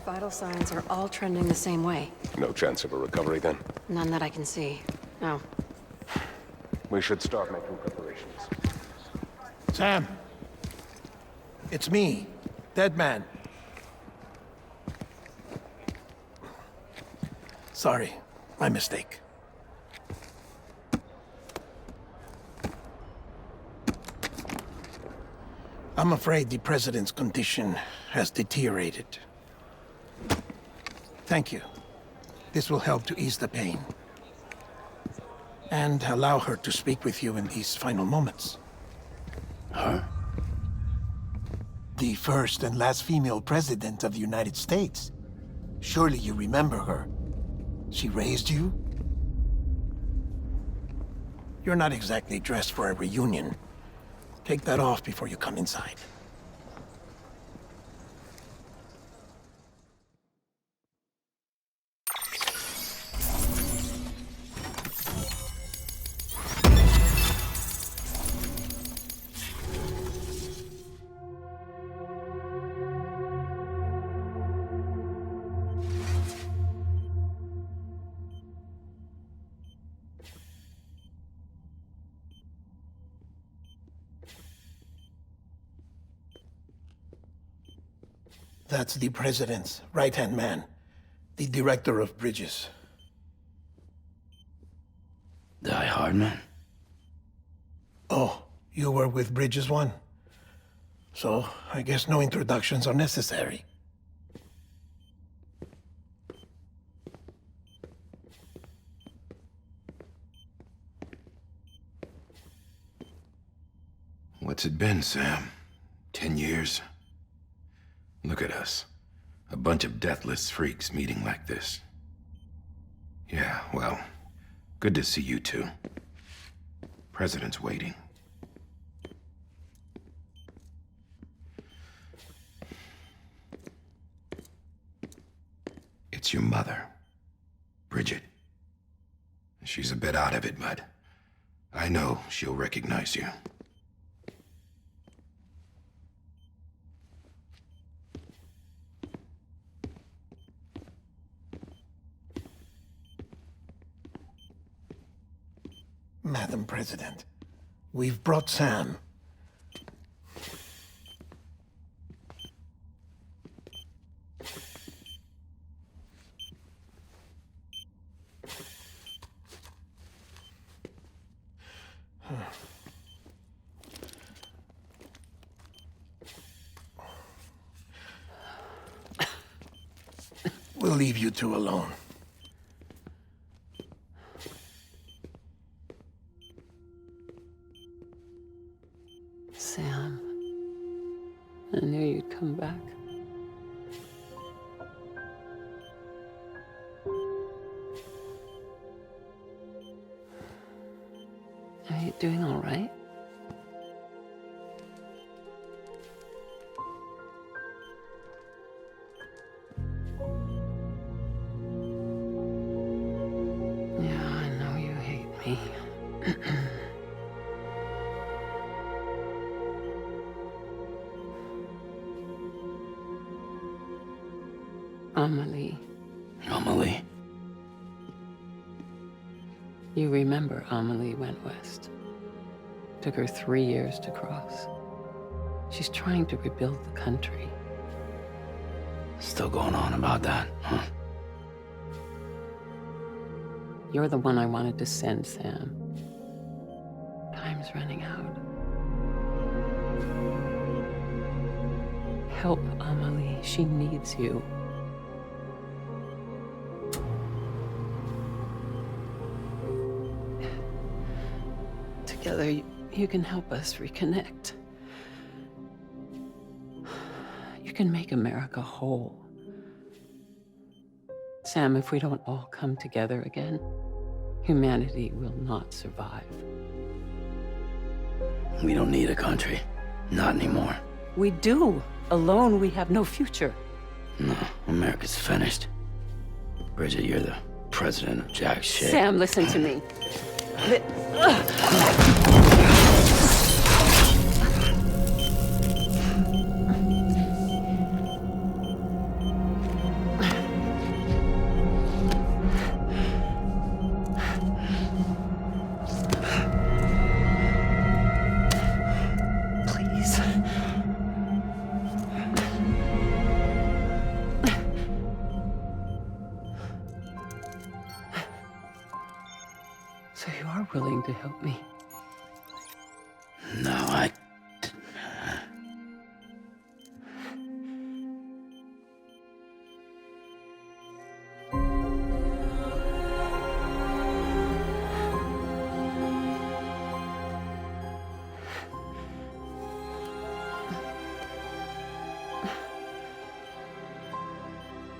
vital signs are all trending the same way. No chance of a recovery then? None that I can see. No. We should start making preparations. Sam. It's me, Dead Man. Sorry, my mistake. I'm afraid the President's condition has deteriorated. Thank you. This will help to ease the pain. And allow her to speak with you in these final moments. Her? The first and last female president of the United States. Surely you remember her. She raised you? You're not exactly dressed for a reunion. Take that off before you come inside. That's the President's right-hand man, the Director of Bridges. Die Hard man? Oh, you were with Bridges 1? So, I guess no introductions are necessary. What's it been, Sam? 10 years? Look at us. A bunch of deathless freaks meeting like this. Yeah, well, good to see you two. President's waiting. It's your mother, Bridget. She's a bit out of it, but I know she'll recognize you. Madam President, we've brought Sam. We'll leave you two alone. Sam, I knew you'd come back. Are you doing all right? Yeah, I know you hate me. Amelie. Amelie? You remember Amelie went west. Took her 3 years to cross. She's trying to rebuild the country. Still going on about that, huh? You're the one I wanted to send, Sam. Time's running out. Help Amelie. She needs you. Together, you can help us reconnect. You can make America whole. Sam, if we don't all come together again, humanity will not survive. We don't need a country. Not anymore. We do. Alone, we have no future. No, America's finished. Bridget, you're the president of jack shit. Sam, listen to me. willing to help me? No, I...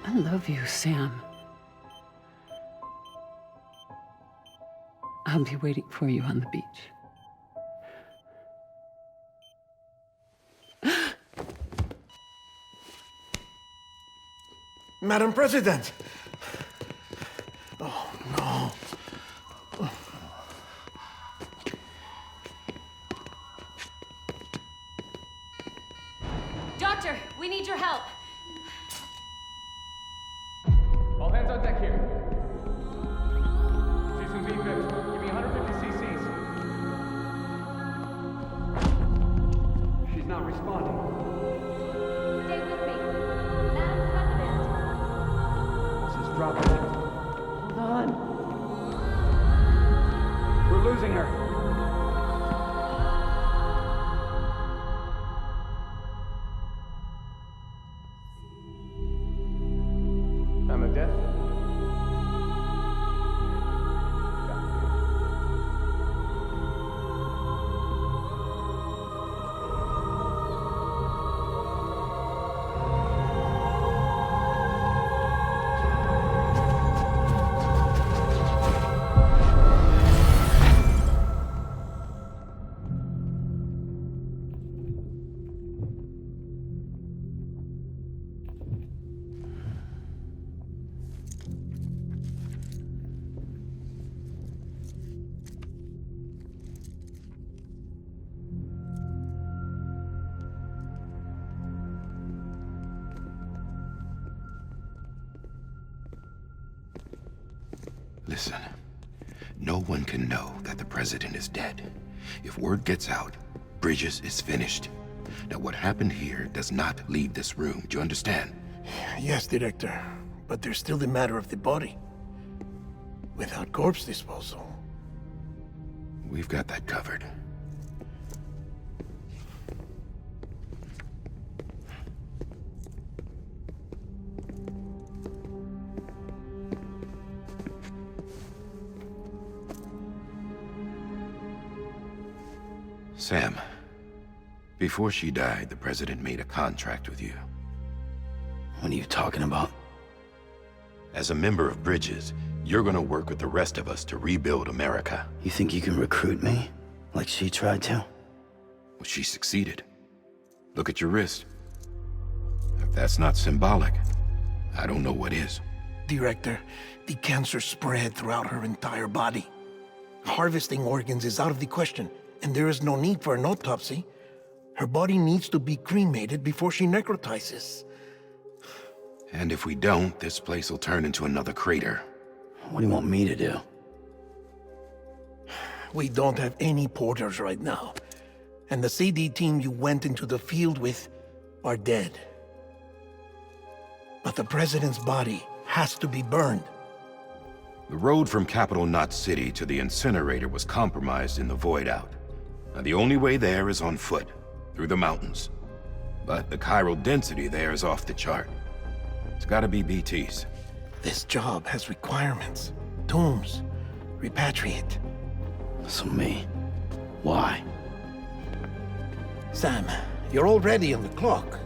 I love you, Sam. I'll be waiting for you on the beach. Madam President! Oh, no. Doctor, we need your help. All hands on deck here. Season V-Fit, give me 150 cc's. She's not responding. Stay with me. Madam President. This is dropping. Hold on. We're losing her. Time of death? Listen, no one can know that the president is dead. If word gets out, Bridges is finished. Now, what happened here does not leave this room. Do you understand? Yes, Director. But there's still the matter of the body. Without corpse disposal. We've got that covered. Sam, before she died, the president made a contract with you. What are you talking about? As a member of Bridges, you're gonna work with the rest of us to rebuild America. You think you can recruit me? Like she tried to? Well, she succeeded. Look at your wrist. If that's not symbolic, I don't know what is. Director, the cancer spread throughout her entire body. Harvesting organs is out of the question, and there is no need for an autopsy. Her body needs to be cremated before she necrotizes. And if we don't, this place will turn into another crater. What do you want me to do? We don't have any porters right now. And the CD team you went into the field with are dead. But the president's body has to be burned. The road from Capital Knot City to the incinerator was compromised in the void out. Now, the only way there is on foot, through the mountains. But the chiral density there is off the chart. It's gotta be BTs. This job has requirements. Tombs. Repatriate. So me. Why? Sam, you're already on the clock.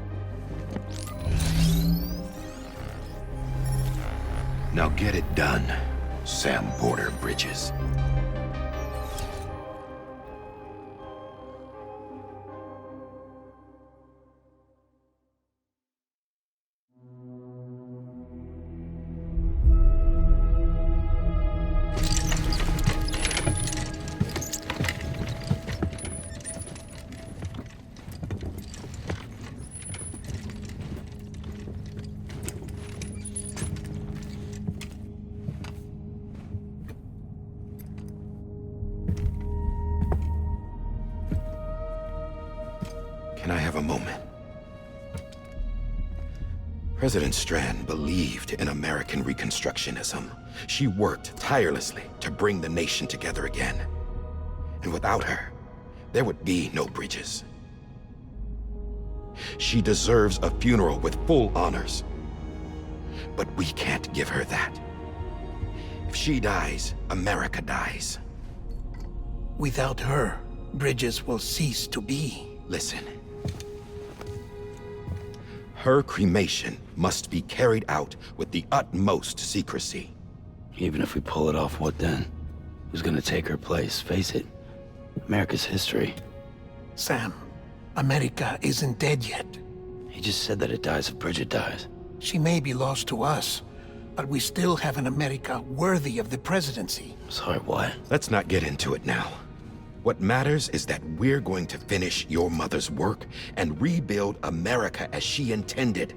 Now get it done, Sam Porter Bridges. Can I have a moment? President Strand believed in American Reconstructionism. She worked tirelessly to bring the nation together again. And without her, there would be no Bridges. She deserves a funeral with full honors. But we can't give her that. If she dies, America dies. Without her, Bridges will cease to be. Listen. Her cremation must be carried out with the utmost secrecy. Even if we pull it off, what then? Who's gonna take her place? Face it, America's history. Sam, America isn't dead yet. He just said that it dies if Bridget dies. She may be lost to us, but we still have an America worthy of the presidency. Sorry, what? Let's not get into it now. What matters is that we're going to finish your mother's work and rebuild America as she intended.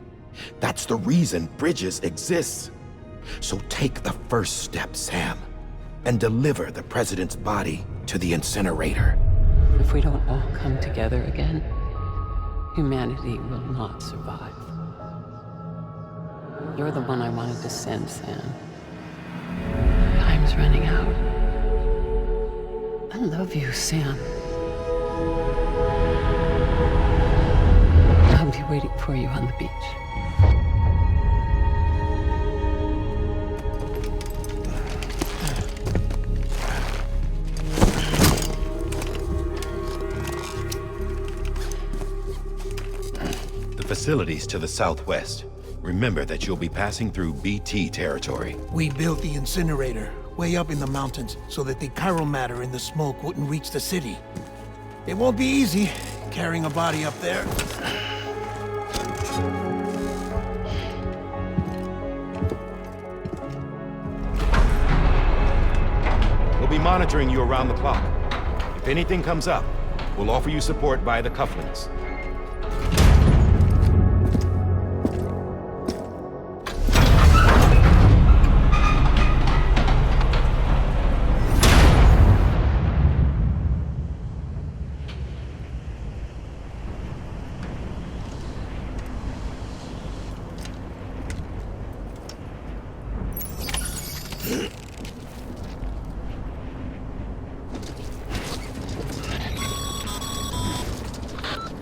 That's the reason Bridges exists. So take the first step, Sam, and deliver the president's body to the incinerator. If we don't all come together again, humanity will not survive. You're the one I wanted to send, Sam. Time's running out. I love you, Sam. I'll be waiting for you on the beach. The facilities to the southwest. Remember that you'll be passing through BT territory. We built the incinerator way up in the mountains so that the chiral matter in the smoke wouldn't reach the city. It won't be easy carrying a body up there. We'll be monitoring you around the clock. If anything comes up, we'll offer you support via the cufflinks.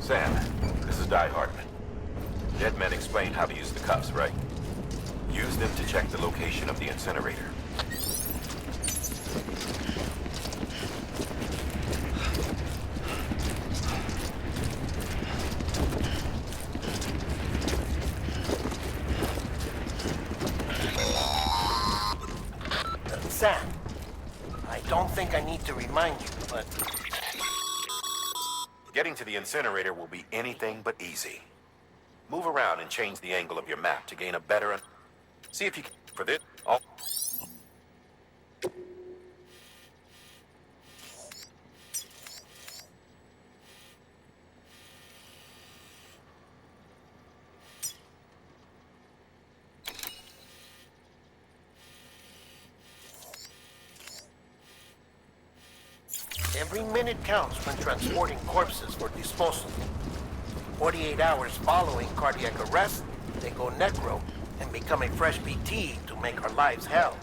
Sam, this is Di Hartman. Dead men explained how to use the cuffs, right? Use them to check the location of the incinerator. Sam, I don't think I need to remind you, but Getting to the incinerator will be anything but easy. Move around and change the angle of your map to gain a better... See if you can... For this... Oh. every minute counts when transporting corpses for disposal. 48 hours following cardiac arrest, they go necro and become a fresh BT to make our lives hell.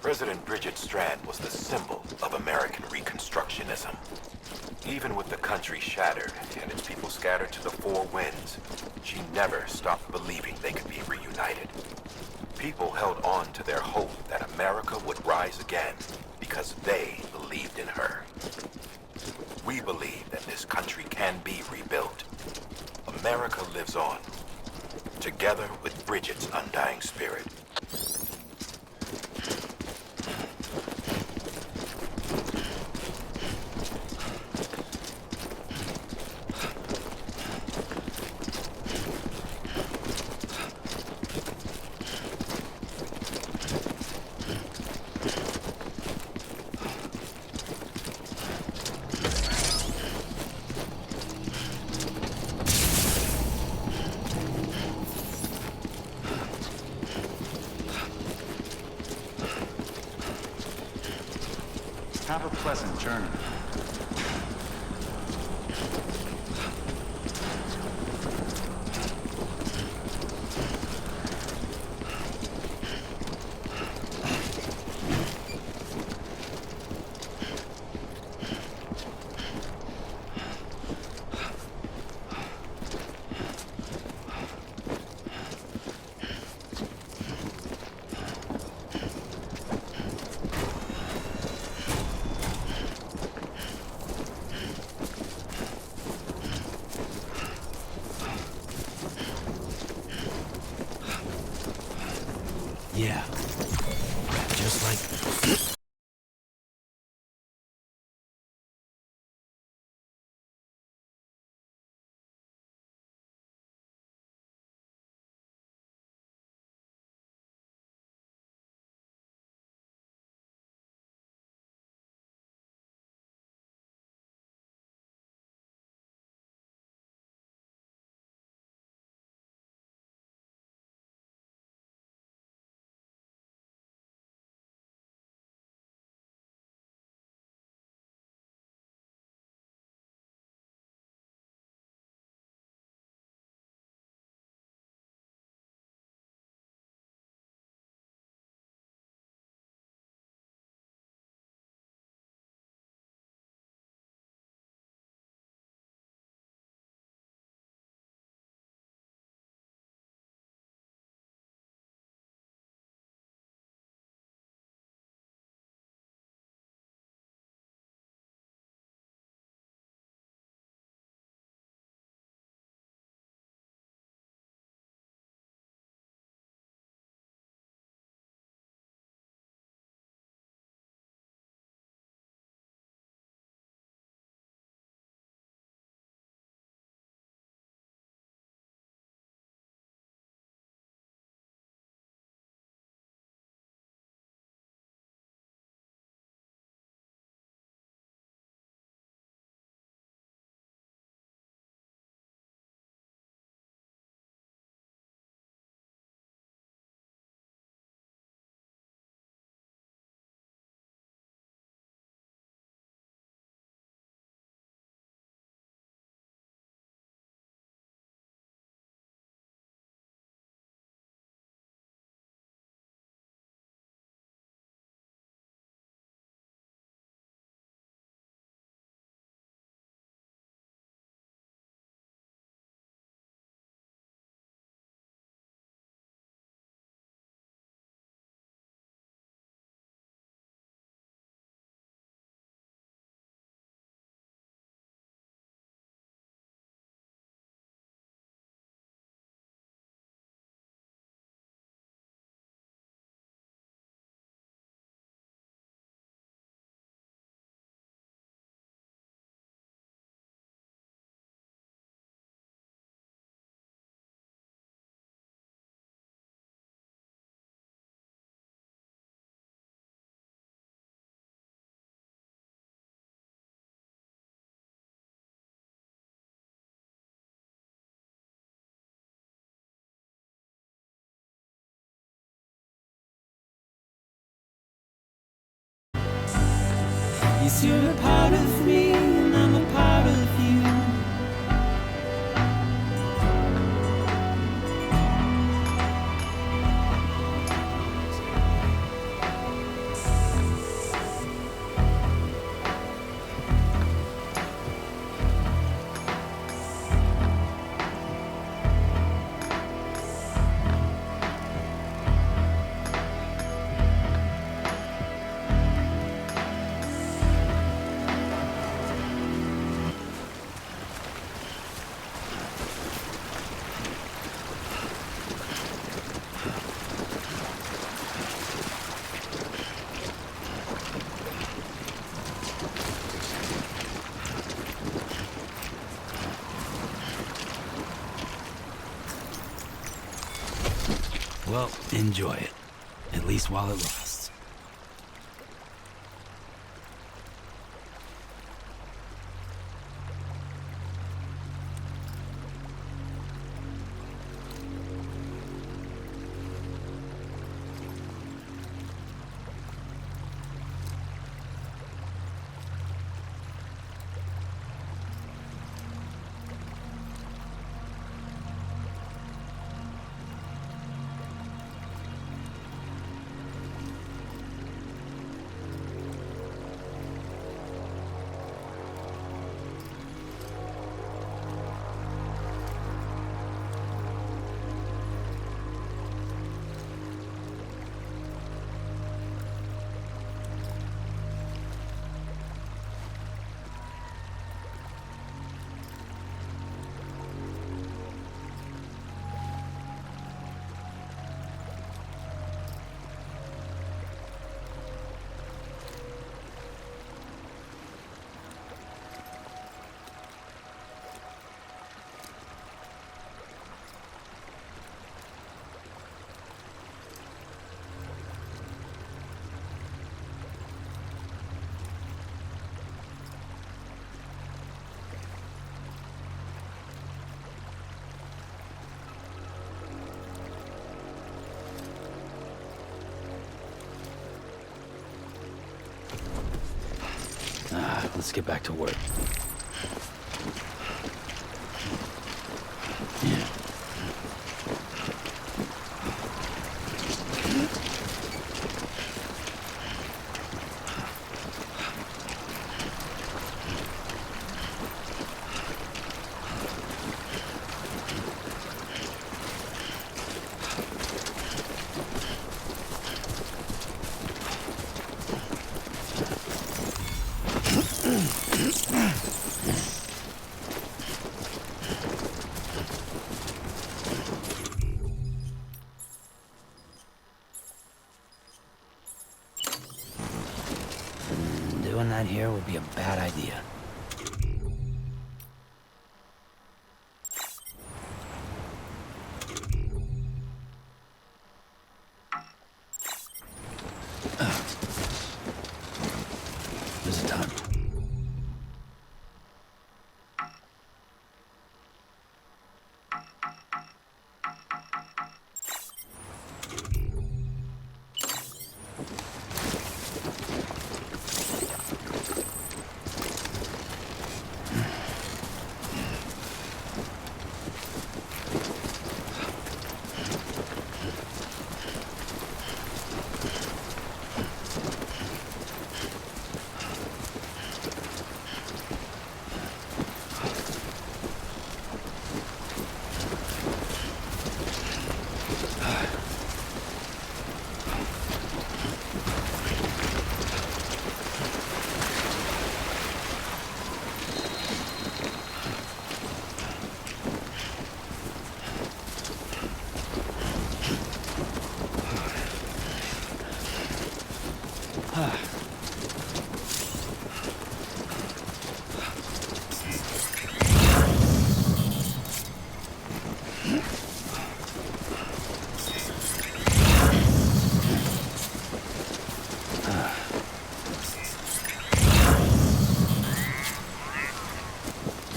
President Bridget Strand was the symbol of American Reconstructionism. Even with the country shattered and its people scattered to the four winds, she never stopped believing they could be reunited. People held on to their hope that America would rise again because they believed in her. We believe that this country can be rebuilt. America lives on, together with Bridget's undying spirit. Have a pleasant journey. Yeah. Just like... Yes, you're a part of me, and I'm a part of you. Well, enjoy it. At least while it lasts. Let's get back to work. Yeah. Doing that here would be a bad idea. This is done.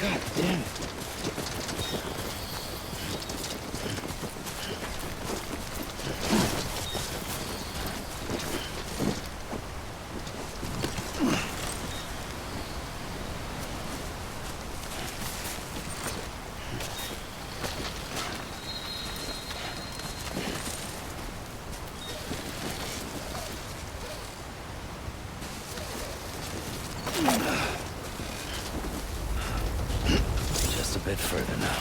God damn it. Just a bit further now.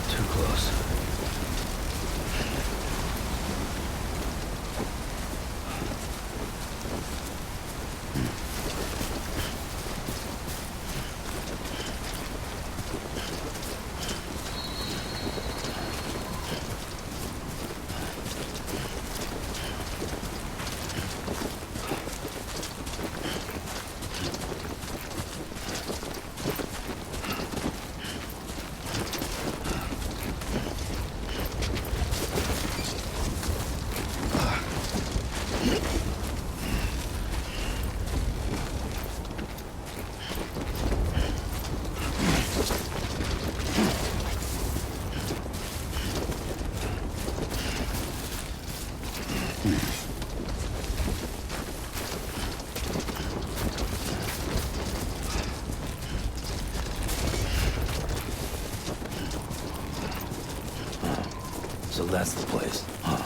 Too close. So that's the place, huh?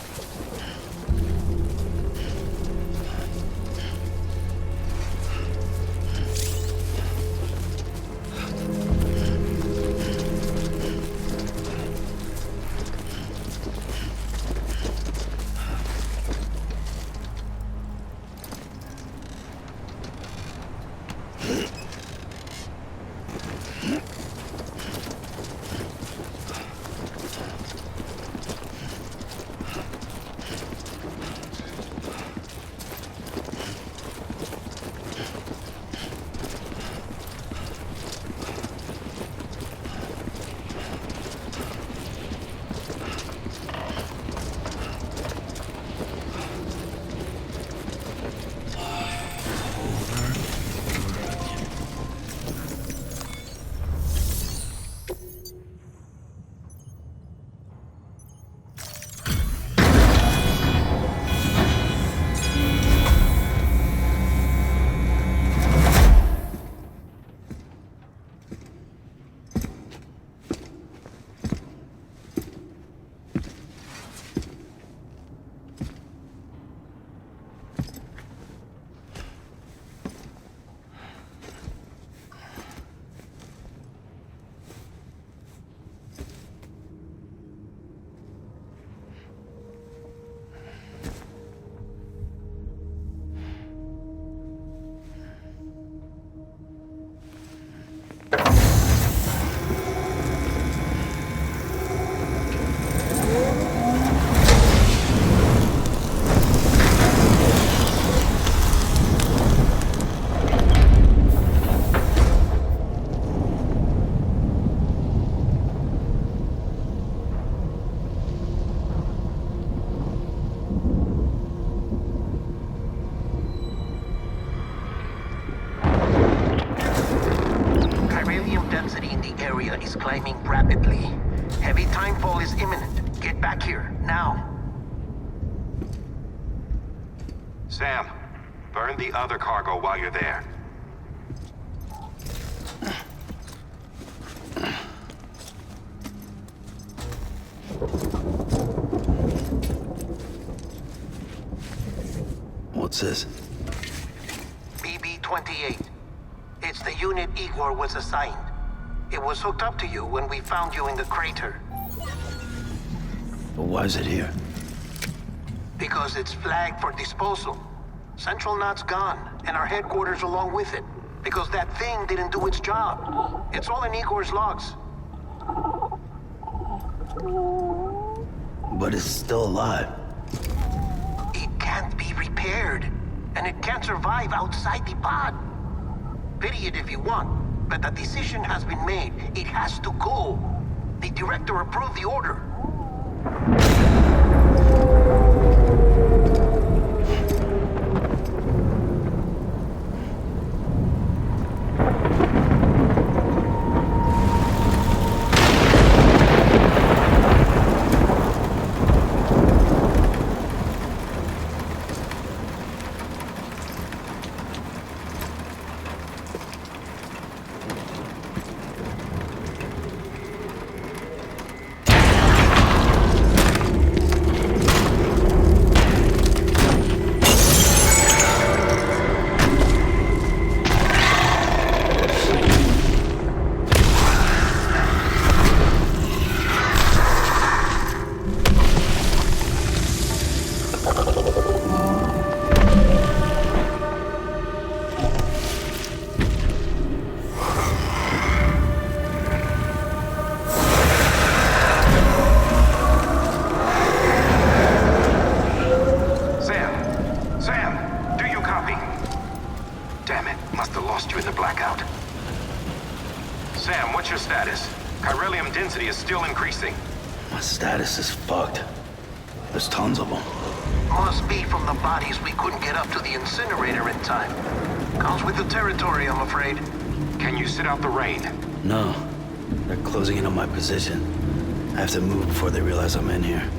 Is climbing rapidly. Heavy timefall is imminent. Get back here, now. Sam, burn the other cargo while you're there. What's this? BB-28. It's the unit Igor was assigned. It was hooked up to you when we found you in the crater. But why is it here? Because it's flagged for disposal. Central Knot's gone, and our headquarters along with it. Because that thing didn't do its job. It's all in Igor's logs. But it's still alive. It can't be repaired. And it can't survive outside the pod. Pity it if you want, but the decision has been made. It has to go. The director approved the order. Sam, what's your status? Chiralium density is still increasing. My status is fucked. There's tons of them. Must be from the bodies we couldn't get up to the incinerator in time. Comes with the territory, I'm afraid. Can you sit out the rain? No. They're closing in on my position. I have to move before they realize I'm in here.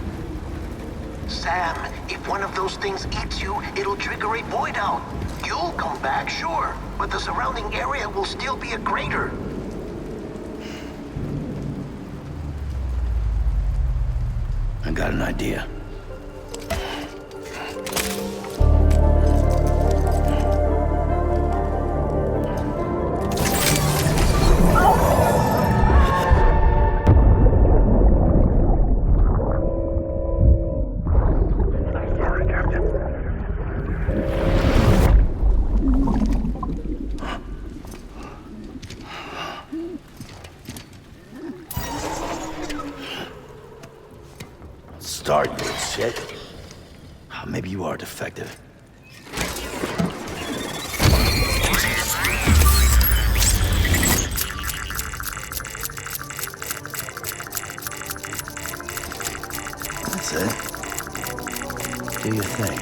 Sam, if one of those things eats you, it'll trigger a void out. You'll come back, sure, but the surrounding area will still be a crater. I got an idea. Start, you shit. Maybe you are defective. That's it. Do your thing.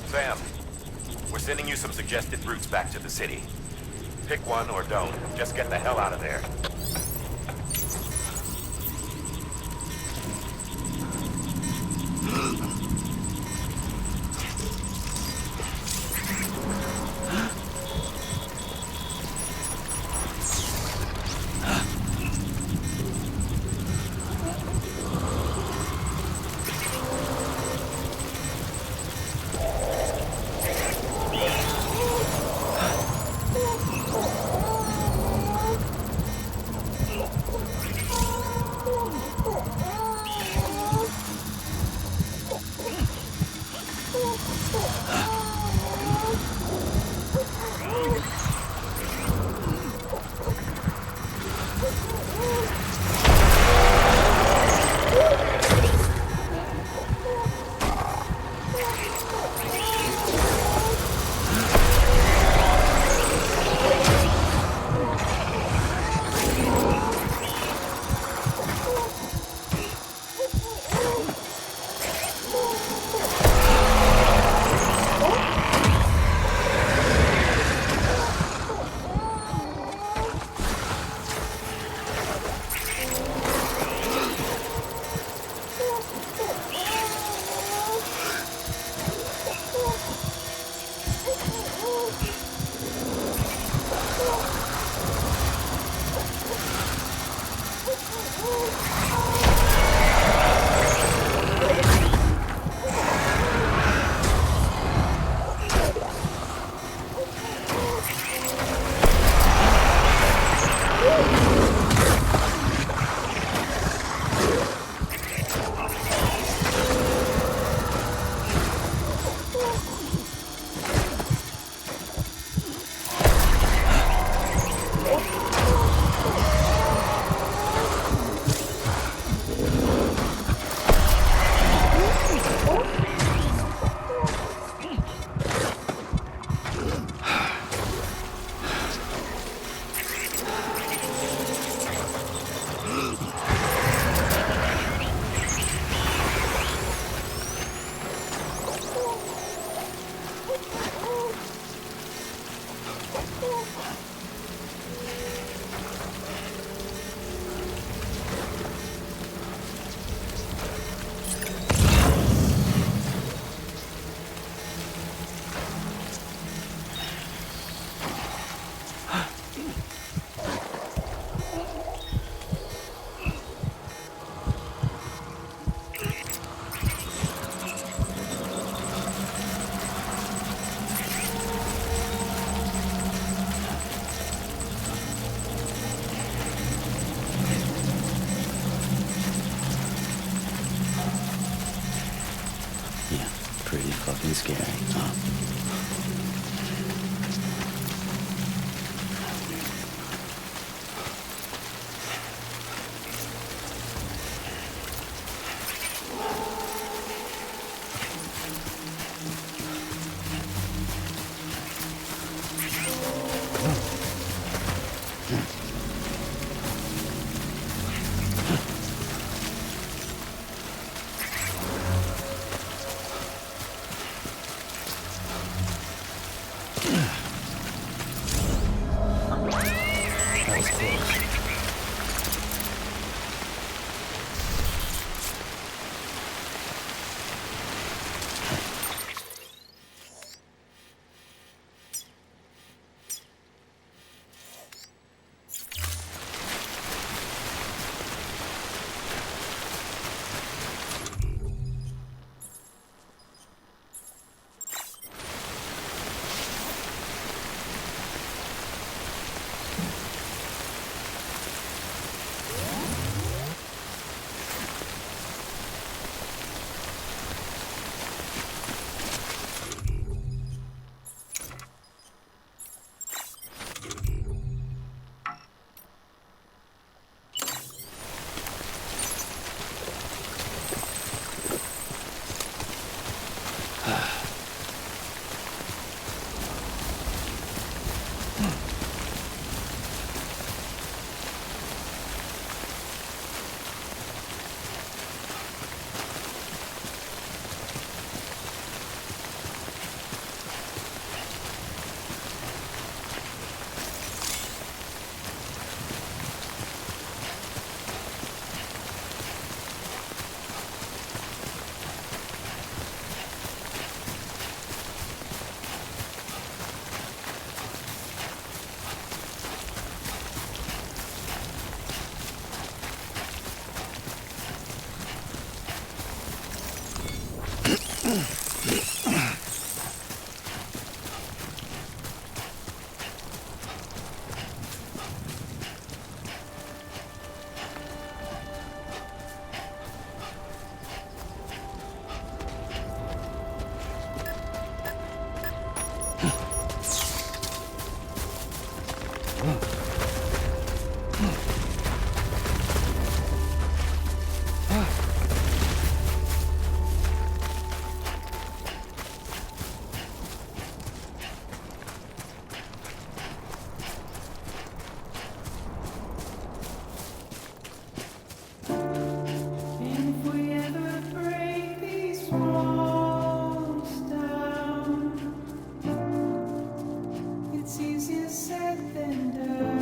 Sam, we're sending you some suggested routes back to the city. Pick one or don't. Just get the hell out of there. scary, huh? That was close. If we ever break these walls down, it's easier said than done.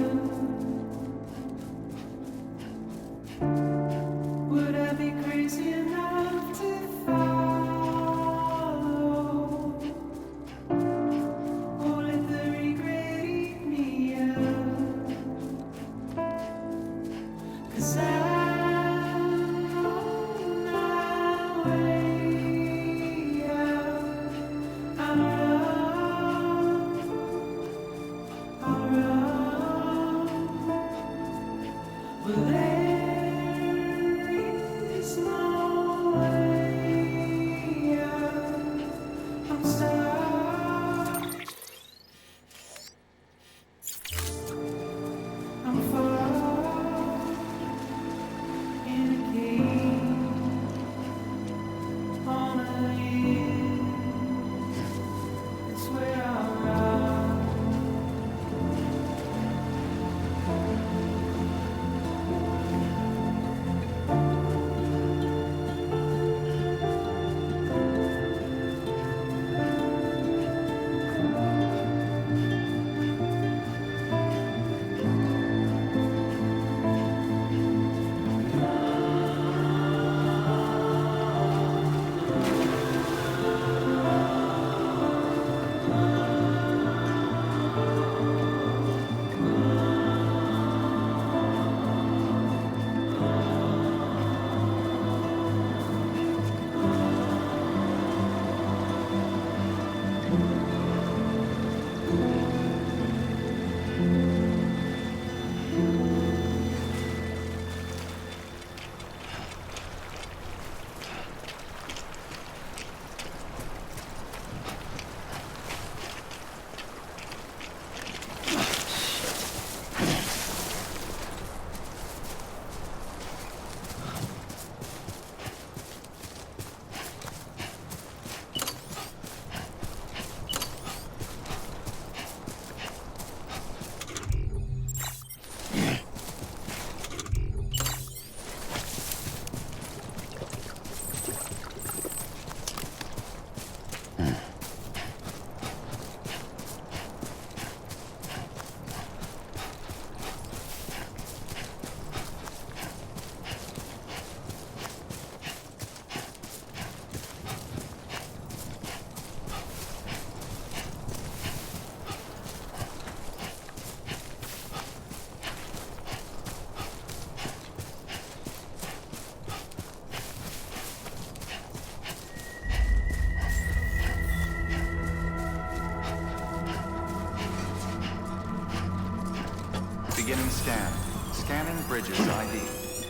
Beginning scan. Scanning Bridges ID.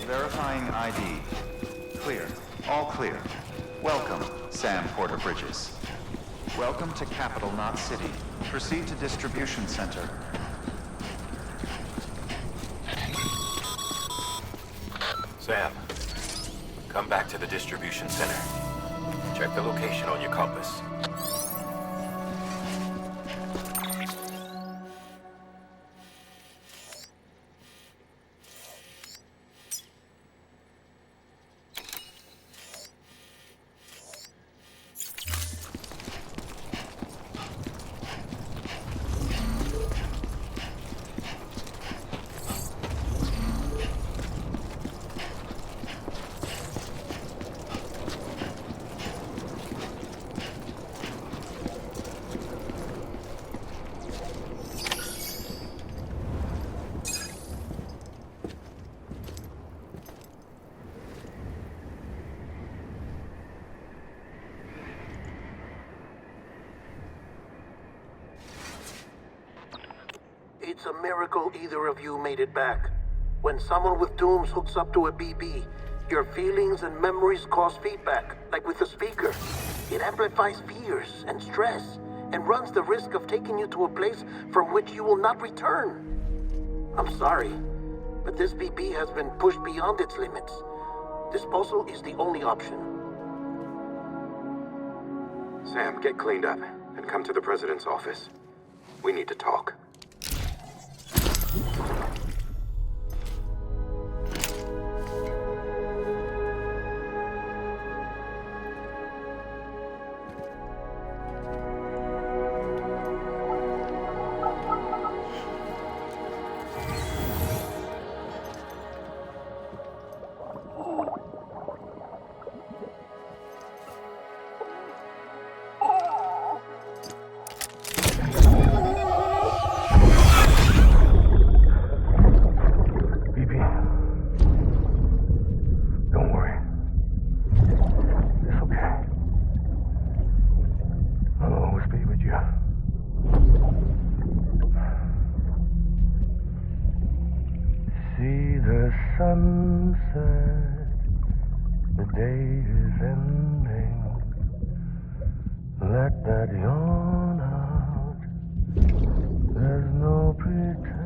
Verifying ID. Clear. All clear. Welcome, Sam Porter Bridges. Welcome to Capital Knot City. Proceed to Distribution Center. Sam, come back to the distribution center. Check the location on your compass. It's a miracle either of you made it back. When someone with dooms hooks up to a BB, your feelings and memories cause feedback, like with a speaker. It amplifies fears and stress, and runs the risk of taking you to a place from which you will not return. I'm sorry, but this BB has been pushed beyond its limits. Disposal is the only option. Sam, get cleaned up and come to the president's office. We need to talk. Sunset, the day is ending. Let that yawn out. There's no pretending.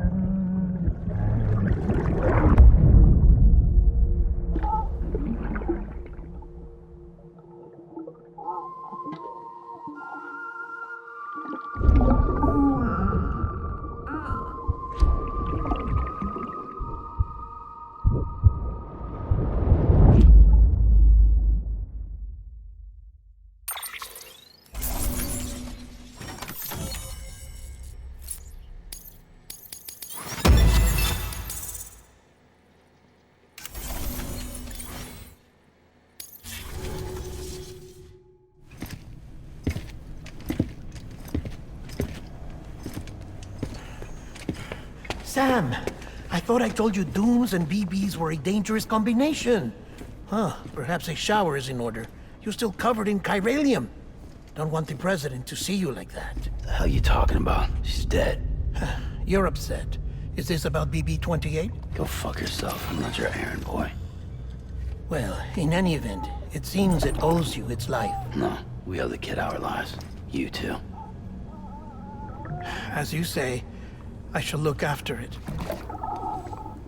Sam, I thought I told you dooms and BBs were a dangerous combination. Huh, perhaps a shower is in order. You're still covered in chiralium. Don't want the president to see you like that. The hell you talking about? She's dead. You're upset. Is this about BB-28? Go fuck yourself. I'm not your errand boy. Well, in any event, it seems it owes you its life. No, we owe the kid our lives. You too. As you say, I shall look after it.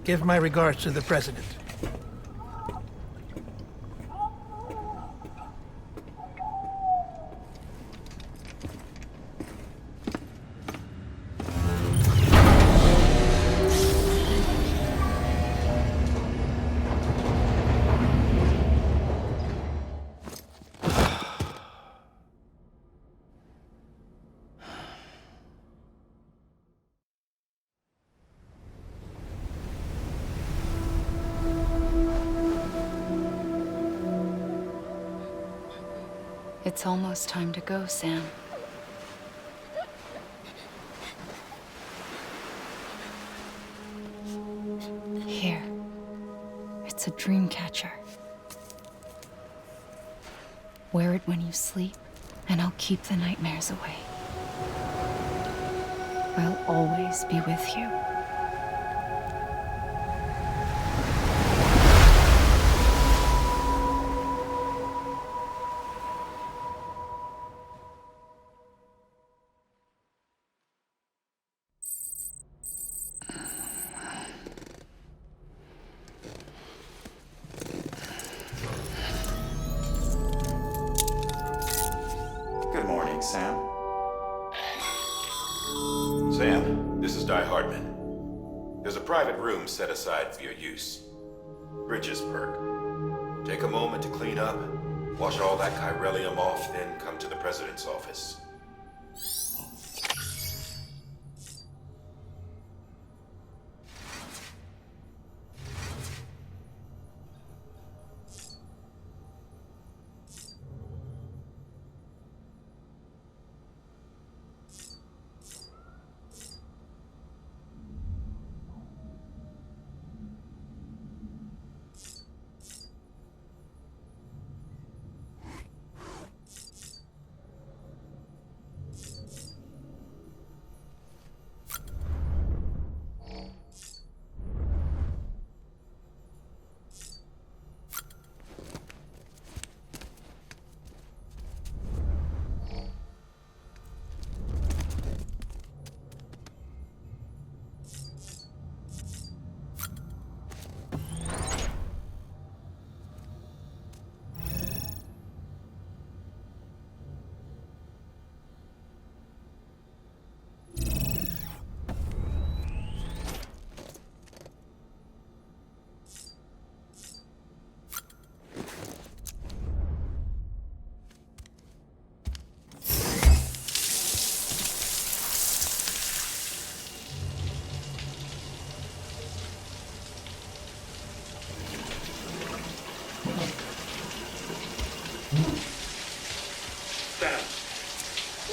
Give my regards to the president. It's almost time to go, Sam. Here. It's a dream catcher. Wear it when you sleep, and I'll keep the nightmares away. I'll always be with you. Sam. Sam, this is Di Hardman. There's a private room set aside for your use. Bridges perk. Take a moment to clean up, wash all that chiralium off, then come to the president's office.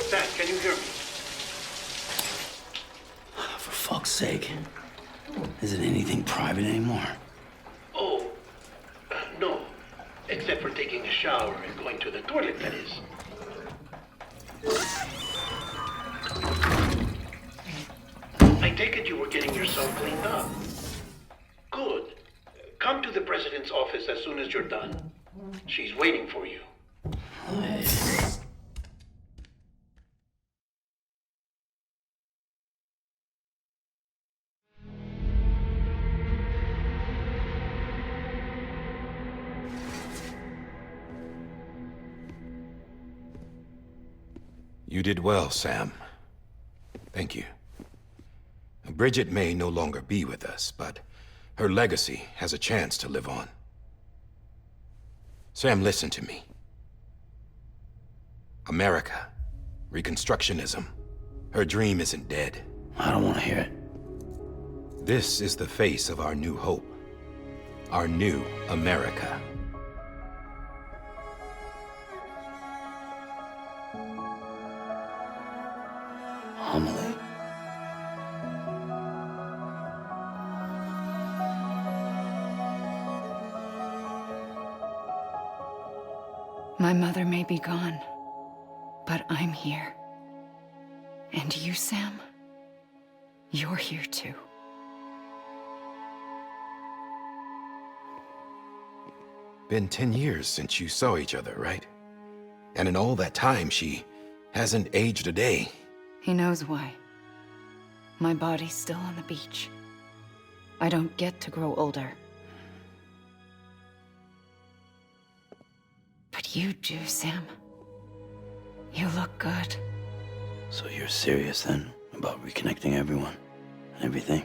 Sam, can you hear me? For fuck's sake. Is it anything private anymore? Oh, no. Except for taking a shower and going to the toilet, that is. I take it you were getting yourself cleaned up. Good. Come to the president's office as soon as you're done. She's waiting for you. You did well, Sam. Thank you. Bridget may no longer be with us, but her legacy has a chance to live on. Sam, listen to me. America, Reconstructionism, her dream isn't dead. I don't want to hear it. This is the face of our new hope. Our new America. Amelie. My mother may be gone, but I'm here. And you, Sam, you're here too. Been 10 years since you saw each other, right? And in all that time, she hasn't aged a day. He knows why. My body's still on the beach. I don't get to grow older. But you do, Sam. You look good. So you're serious then about reconnecting everyone and everything?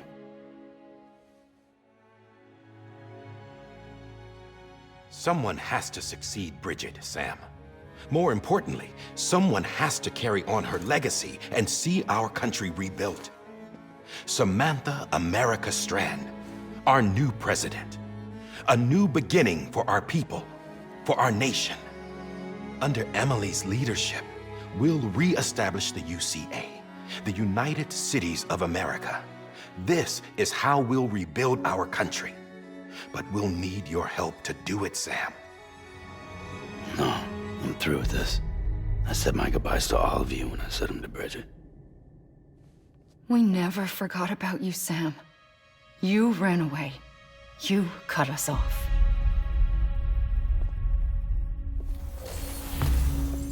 Someone has to succeed Bridget, Sam. More importantly, someone has to carry on her legacy and see our country rebuilt. Samantha America Strand, our new president. A new beginning for our people, for our nation. Under Emily's leadership, we'll re-establish the UCA, the United Cities of America. This is how we'll rebuild our country. But we'll need your help to do it, Sam. No, I'm through with this. I said my goodbyes to all of you when I said them to Bridget. We never forgot about you, Sam. You ran away. You cut us off.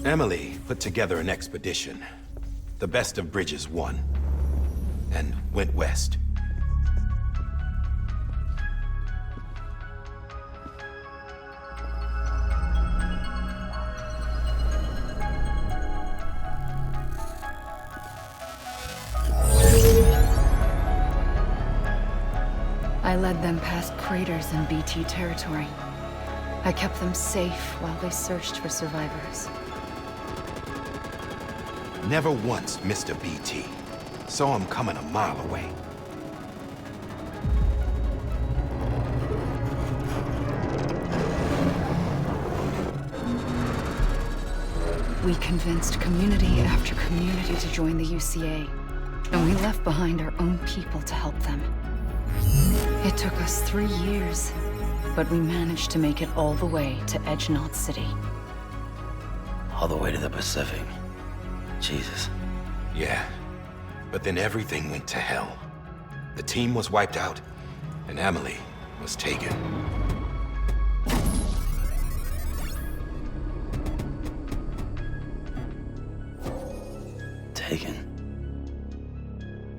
Emily put together an expedition. The best of Bridges won. And went west. I led them past craters in BT territory. I kept them safe while they searched for survivors. Never once missed a BT. Saw him coming a mile away. We convinced community after community to join the UCA, and we left behind our own people to help them. It took us 3 years, but we managed to make it all the way to Edge Knot City. All the way to the Pacific. Jesus. Yeah, but then everything went to hell. The team was wiped out, and Emily was taken. Taken?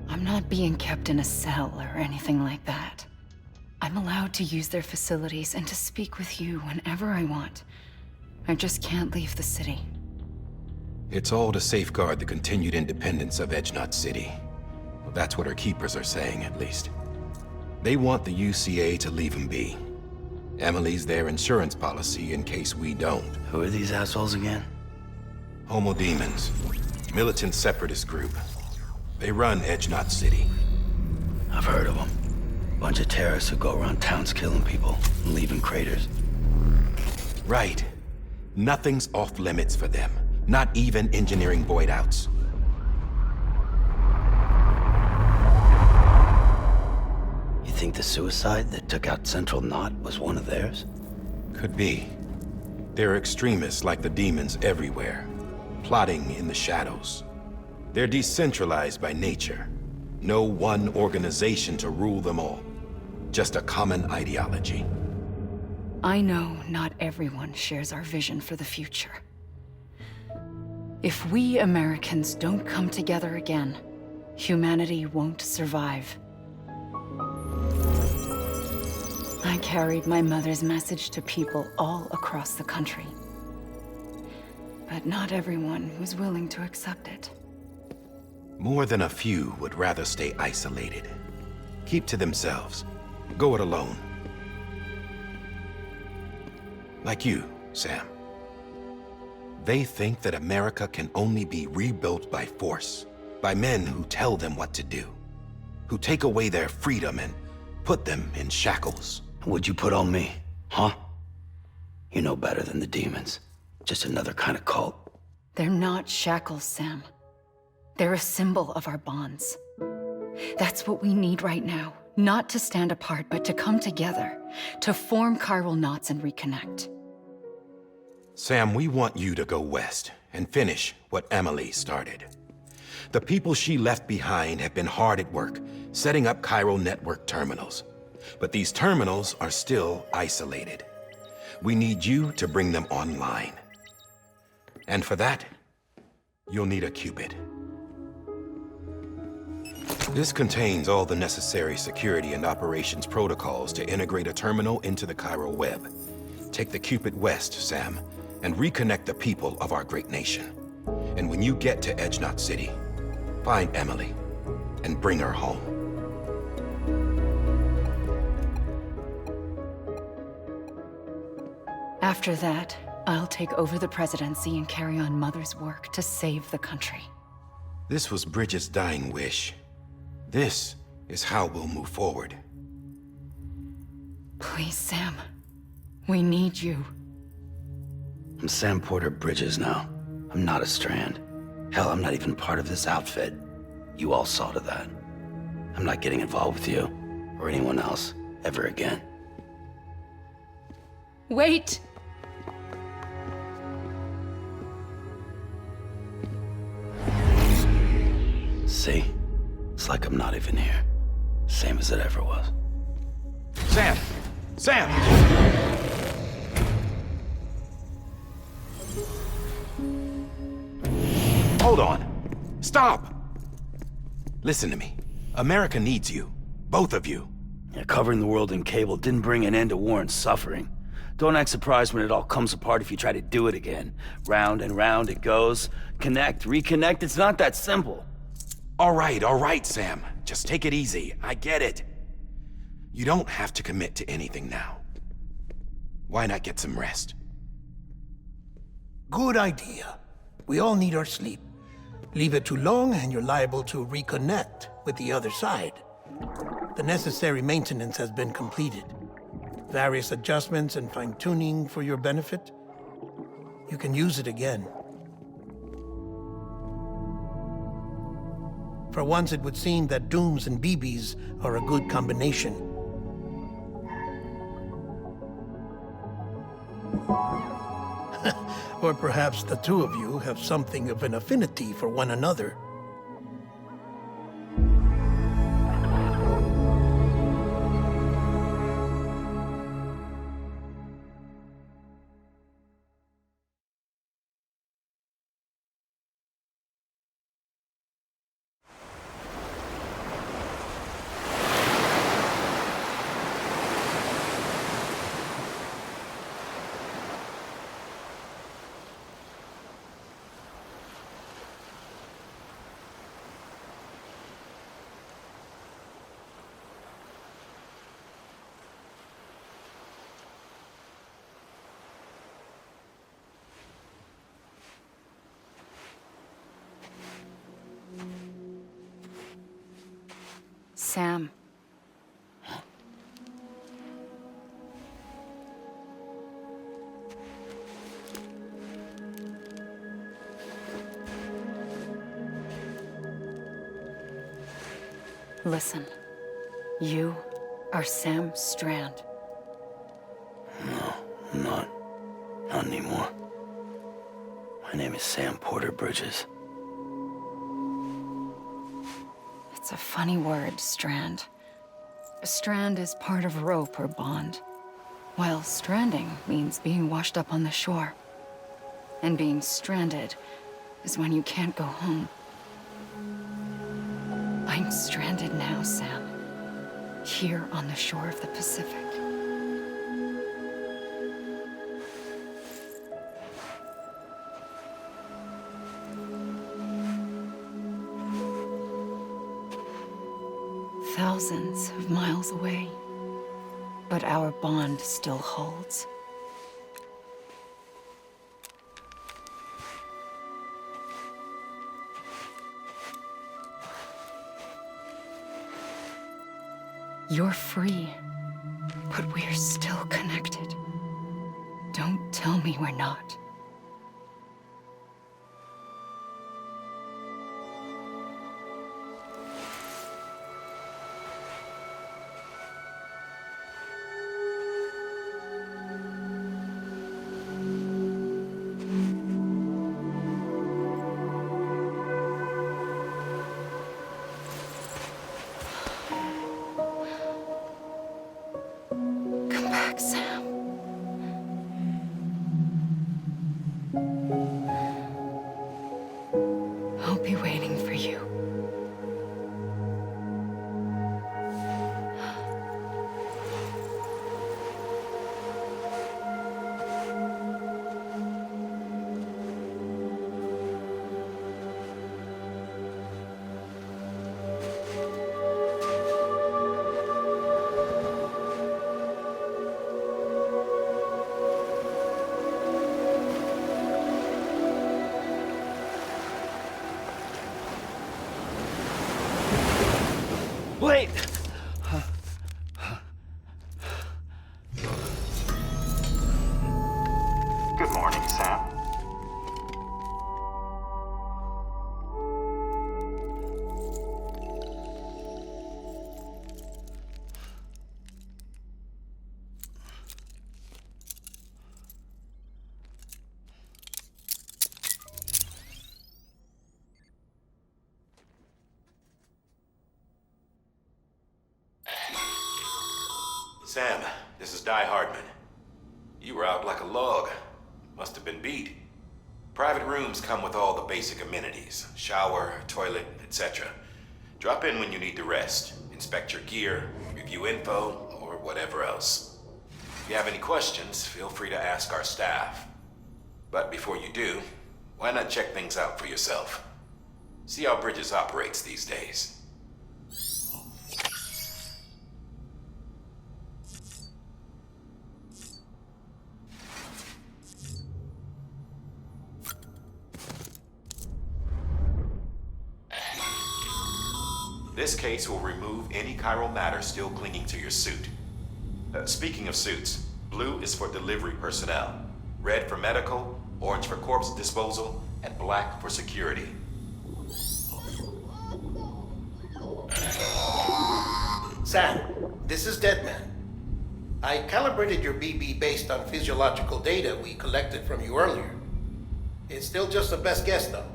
I'm not being kept in a cell or anything like that. I'm allowed to use their facilities and to speak with you whenever I want. I just can't leave the city. It's all to safeguard the continued independence of Edge Knot City. Well, that's what our keepers are saying, at least. They want the UCA to leave them be. Emily's their insurance policy in case we don't. Who are these assholes again? Homo Demons. Militant separatist group. They run Edge Knot City. I've heard of them. Bunch of terrorists who go around towns killing people and leaving craters. Right. Nothing's off limits for them. Not even engineering void outs. You think the suicide that took out Central Knot was one of theirs? Could be. There are extremists like the demons everywhere, plotting in the shadows. They're decentralized by nature. No one organization to rule them all. Just a common ideology. I know not everyone shares our vision for the future. If we Americans don't come together again, humanity won't survive. I carried my mother's message to people all across the country. But not everyone was willing to accept it. More than a few would rather stay isolated. Keep to themselves. Go it alone. Like you, Sam. They think that America can only be rebuilt by force, by men who tell them what to do, who take away their freedom and put them in shackles. What'd you put on me, huh? You know better than the demons. Just another kind of cult. They're not shackles, Sam. They're a symbol of our bonds. That's what we need right now. Not to stand apart, but to come together, to form chiral knots and reconnect. Sam, we want you to go west and finish what Emily started. The people she left behind have been hard at work, setting up chiral network terminals. But these terminals are still isolated. We need you to bring them online. And for that, you'll need a Cupid. This contains all the necessary security and operations protocols to integrate a terminal into the chiral web. Take the Cupid west, Sam, and reconnect the people of our great nation. And when you get to Edge Knot City, find Emily and bring her home. After that, I'll take over the presidency and carry on Mother's work to save the country. This was Bridget's dying wish. This is how we'll move forward. Please, Sam. We need you. I'm Sam Porter Bridges now. I'm not a Strand. Hell, I'm not even part of this outfit. You all saw to that. I'm not getting involved with you, or anyone else, ever again. Wait! See? It's like I'm not even here. Same as it ever was. Sam! Sam! Hold on. Stop! Listen to me. America needs you. Both of you. Yeah, covering the world in cable didn't bring an end to war and suffering. Don't act surprised when it all comes apart if you try to do it again. Round and round it goes. Connect, reconnect, it's not that simple. All right, Sam. Just take it easy. I get it. You don't have to commit to anything now. Why not get some rest? Good idea. We all need our sleep. Leave it too long and you're liable to reconnect with the other side. The necessary maintenance has been completed. Various adjustments and fine-tuning for your benefit. You can use it again. For once, it would seem that Dooms and BBs are a good combination. Or perhaps the two of you have something of an affinity for one another. Sam. Listen, you are Sam Strand. No, I'm not. Not anymore. My name is Sam Porter Bridges. It's a funny word, strand. A strand is part of rope or bond, while stranding means being washed up on the shore. And being stranded is when you can't go home. I'm stranded now, Sam. Here on the shore of the Pacific. Thousands of miles away, but our bond still holds. You're free, but we're still connected. Don't tell me we're not. Come back, Sam. I'll be waiting for you. Wait! Good morning, Sam. Sam, this is Di Hardman. You were out like a log. Must have been beat. Private rooms come with all the basic amenities. Shower, toilet, etc. Drop in when you need to rest. Inspect your gear, review info, or whatever else. If you have any questions, feel free to ask our staff. But before you do, why not check things out for yourself? See how Bridges operates these days. This case will remove any chiral matter still clinging to your suit. Speaking of suits, blue is for delivery personnel, red for medical, orange for corpse disposal, and black for security. Sam, this is Deadman. I calibrated your BB based on physiological data we collected from you earlier. It's still just a best guess, though.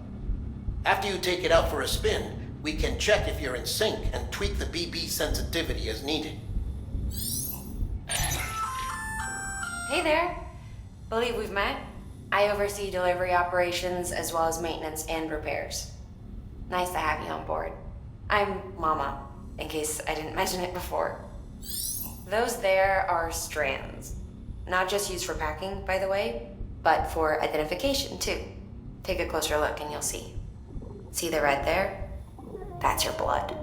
After you take it out for a spin, we can check if you're in sync and tweak the BB sensitivity as needed. Hey there. Believe we've met. I oversee delivery operations as well as maintenance and repairs. Nice to have you on board. I'm Mama, in case I didn't mention it before. Those there are strands. Not just used for packing, by the way, but for identification too. Take a closer look and you'll see. See the red there? That's your blood.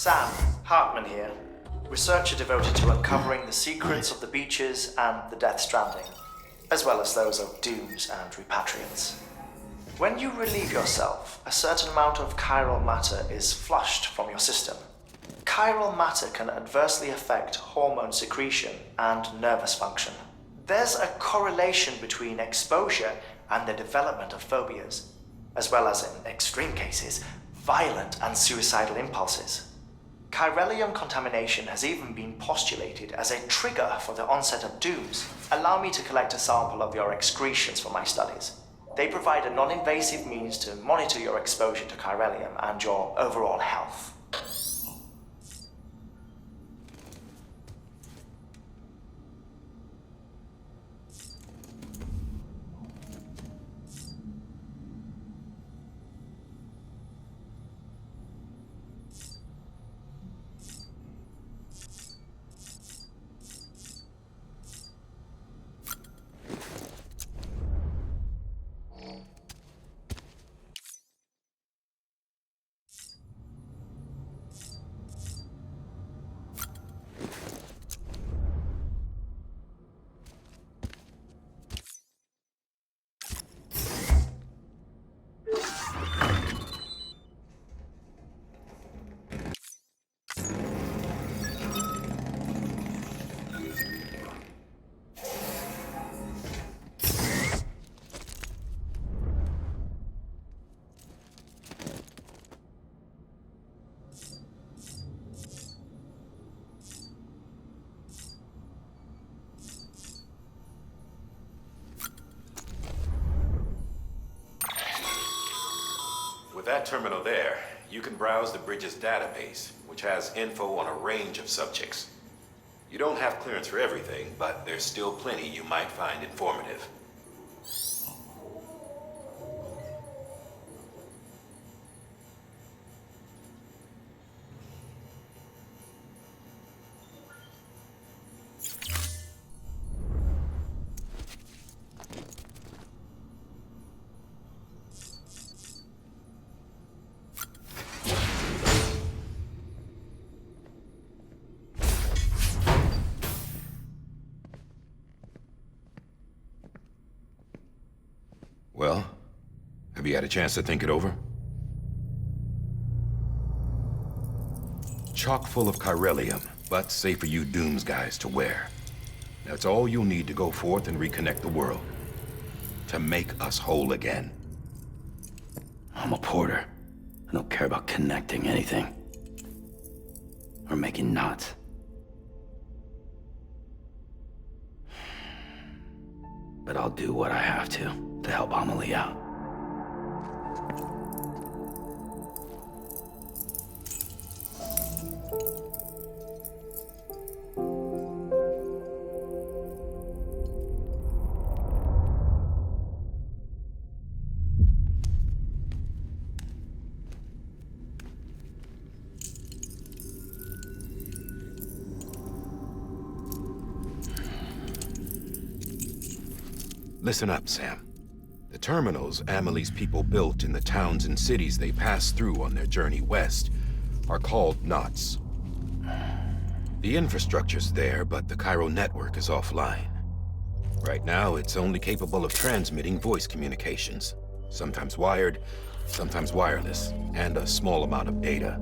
Sam, Hartman here, researcher devoted to uncovering the secrets of the beaches and the Death Stranding, as well as those of dooms and repatriants. When you relieve yourself, a certain amount of chiral matter is flushed from your system. Chiral matter can adversely affect hormone secretion and nervous function. There's a correlation between exposure and the development of phobias, as well as, in extreme cases, violent and suicidal impulses. Chiralium contamination has even been postulated as a trigger for the onset of dooms. Allow me to collect a sample of your excretions for my studies. They provide a non-invasive means to monitor your exposure to chiralium and your overall health. With that terminal there, you can browse the bridge's database, which has info on a range of subjects. You don't have clearance for everything, but there's still plenty you might find informative. Well, have you had a chance to think it over? Chock full of chiralium, but safe for you Dooms guys to wear. That's all you'll need to go forth and reconnect the world. To make us whole again. I'm a porter. I don't care about connecting anything. Or making knots. But I'll do what I have to help Amelie out. Listen up, Sam. The terminals Amelie's people built in the towns and cities they passed through on their journey west are called knots. The infrastructure's there, but the Cairo network is offline. Right now, it's only capable of transmitting voice communications, sometimes wired, sometimes wireless, and a small amount of data.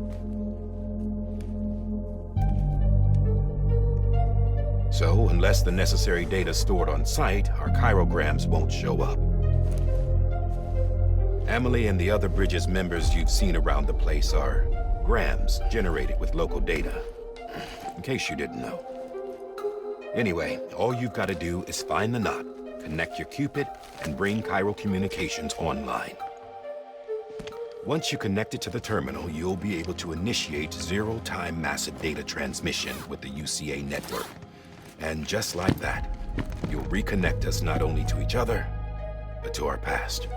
So, unless the necessary data stored on site, our chirograms won't show up. Amelie and the other Bridges members you've seen around the place are grams generated with local data, in case you didn't know. Anyway, all you've got to do is find the knot, connect your Cupid, and bring Cairo communications online. Once you connect it to the terminal, you'll be able to initiate zero-time massive data transmission with the UCA network. And just like that, you'll reconnect us not only to each other, but to our past.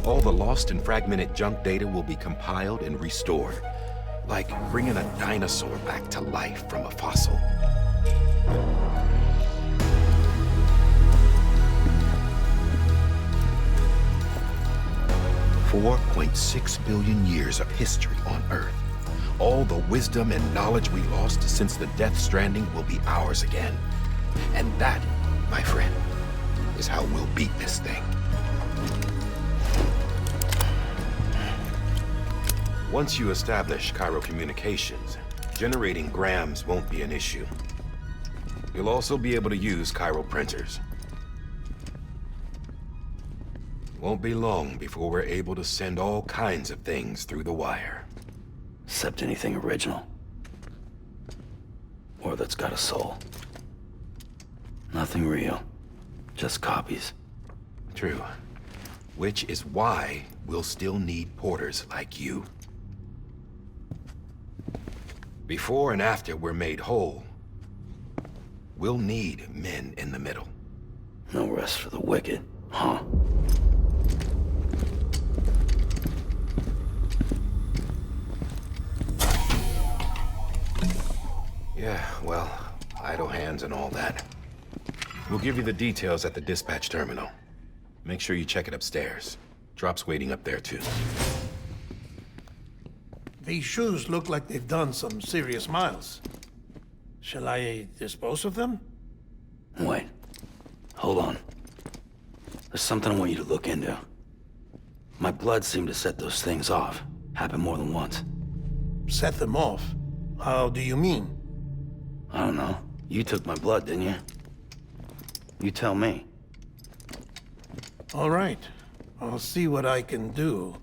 All the lost and fragmented junk data will be compiled and restored, like bringing a dinosaur back to life from a fossil. $4.6 billion years of history on Earth. All the wisdom and knowledge we lost since the Death Stranding will be ours again. And that, my friend, is how we'll beat this thing. Once you establish Cairo communications, generating grams won't be an issue. You'll also be able to use Cairo printers. Won't be long before we're able to send all kinds of things through the wire. Except anything original. Or that's got a soul. Nothing real. Just copies. True. Which is why we'll still need porters like you. Before and after we're made whole, we'll need men in the middle. No rest for the wicked, huh? Yeah, well, idle hands and all that. We'll give you the details at the dispatch terminal. Make sure you check it upstairs. Drop's waiting up there, too. These shoes look like they've done some serious miles. Shall I dispose of them? Wait. Hold on. There's something I want you to look into. My blood seemed to set those things off. Happened more than once. Set them off? How do you mean? I don't know. You took my blood, didn't you? You tell me. All right. I'll see what I can do.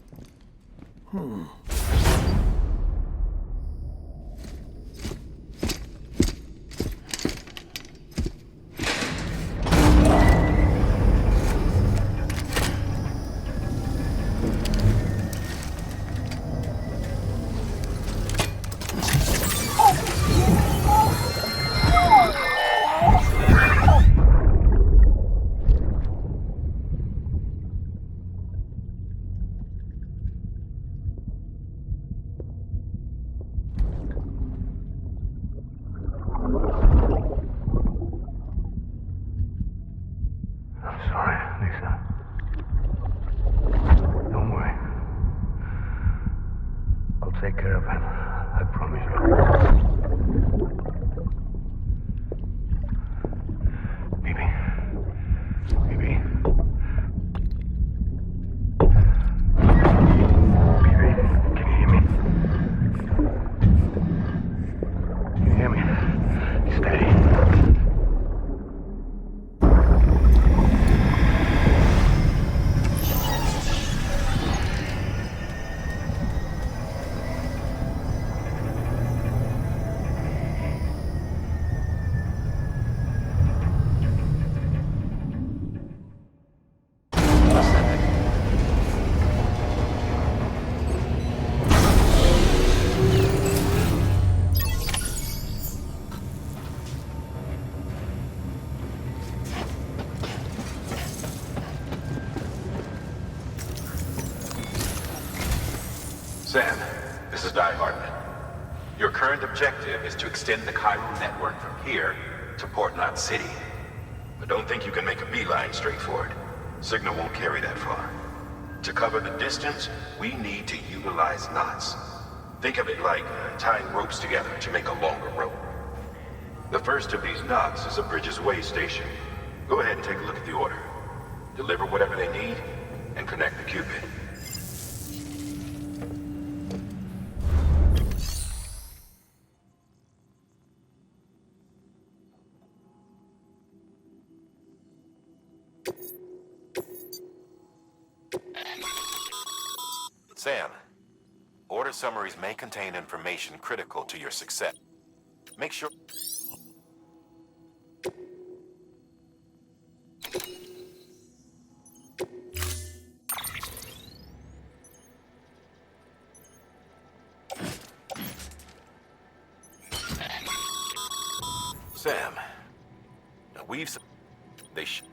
Take care of him. I promise you. Baby. Baby. Baby, can you hear me? Can you hear me? Steady. Sam, this is Die Hartman. Your current objective is to extend the Cairo network from here to Port Knot City. But don't think you can make a beeline straight for it. Signal won't carry that far. To cover the distance, we need to utilize knots. Think of it like tying ropes together to make a longer rope. The first of these knots is a Bridges Way station. Go ahead and take a look at the order. Deliver whatever they need, and connect the Cupid. Sam, order summaries may contain information critical to your success. Make sure... Sam, now we've... They should...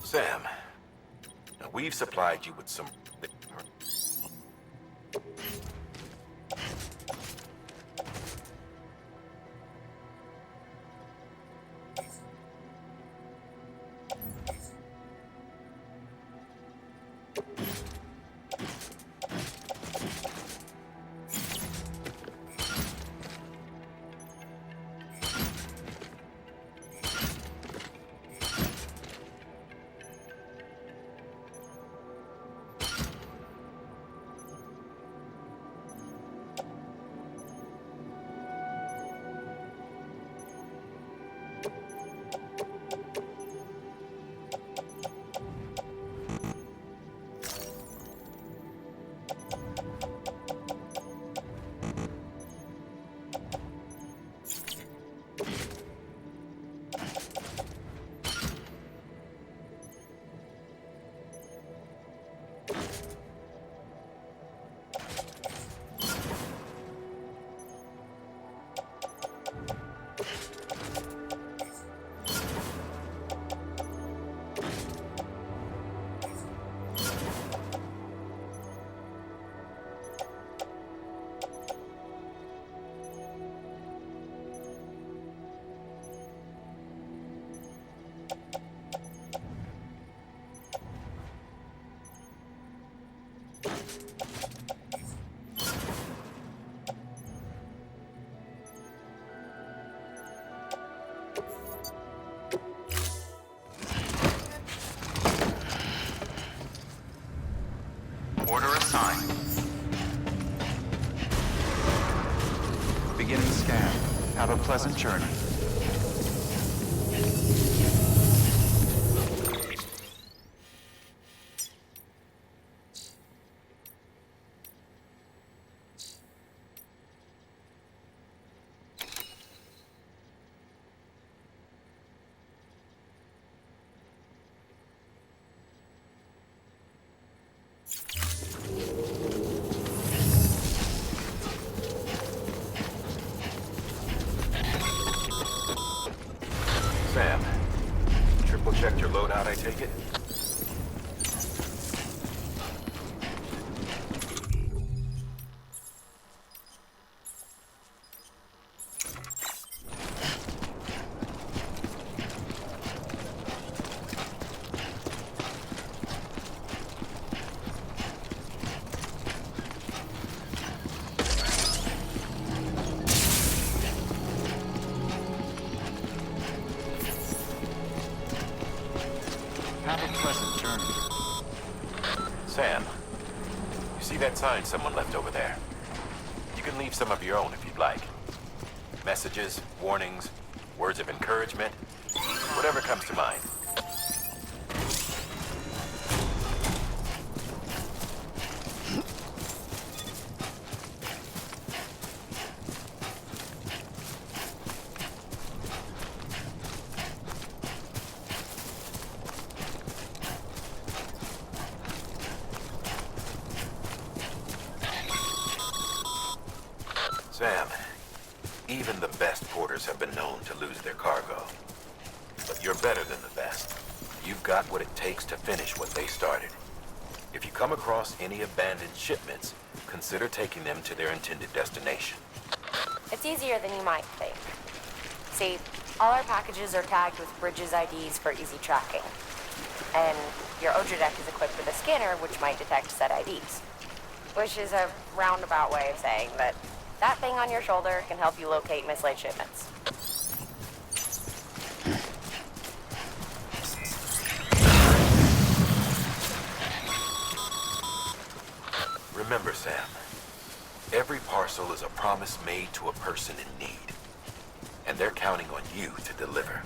Sam, now we've supplied you with some... Order assigned. Beginning scan. Have a pleasant journey. Sam, triple-checked your loadout, I take it? Have a pleasant journey. Sam, you see that sign someone left over there? You can leave some of your own if you'd like. Messages, warnings, words of encouragement, whatever comes to mind. Sam, even the best porters have been known to lose their cargo. But you're better than the best. You've got what it takes to finish what they started. If you come across any abandoned shipments, consider taking them to their intended destination. It's easier than you might think. See, all our packages are tagged with Bridges IDs for easy tracking. And your Odra deck is equipped with a scanner which might detect said IDs. Which is a roundabout way of saying that that thing on your shoulder can help you locate mislaid shipments. Remember, Sam, every parcel is a promise made to a person in need. And they're counting on you to deliver.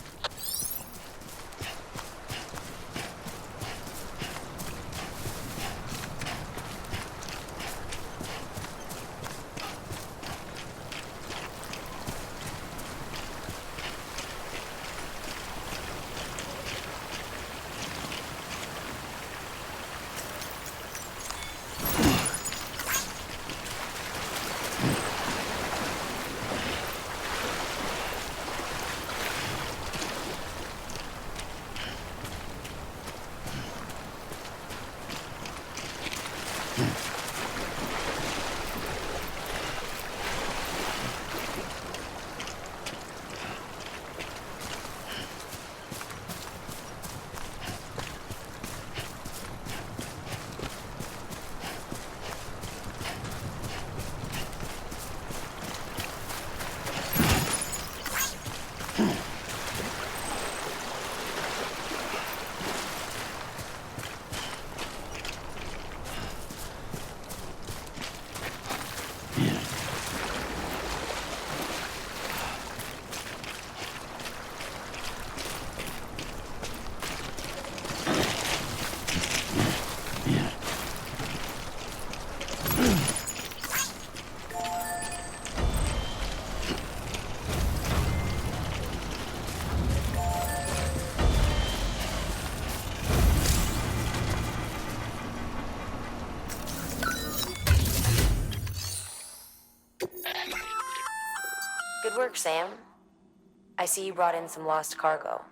Good work, Sam. I see you brought in some lost cargo.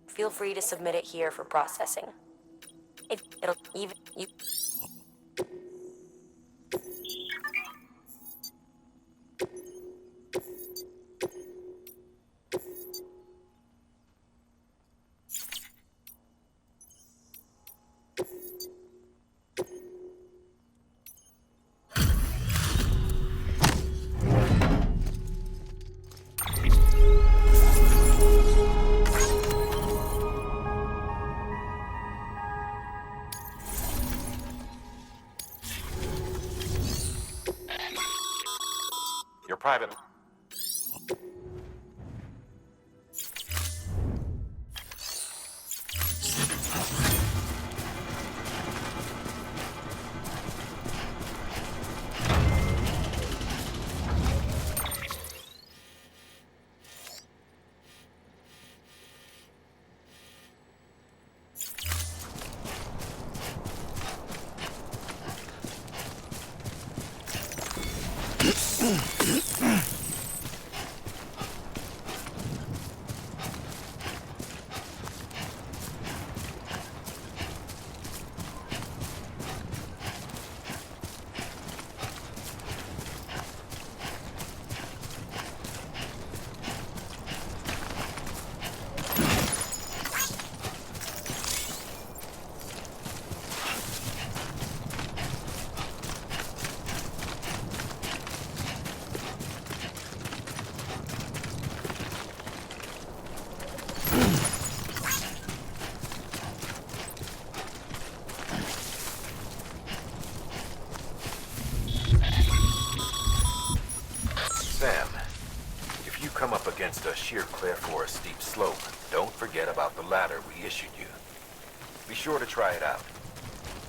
Feel free to submit it here for processing. It'll even you. Your private... against a sheer cliff or a steep slope, don't forget about the ladder we issued you. Be sure to try it out.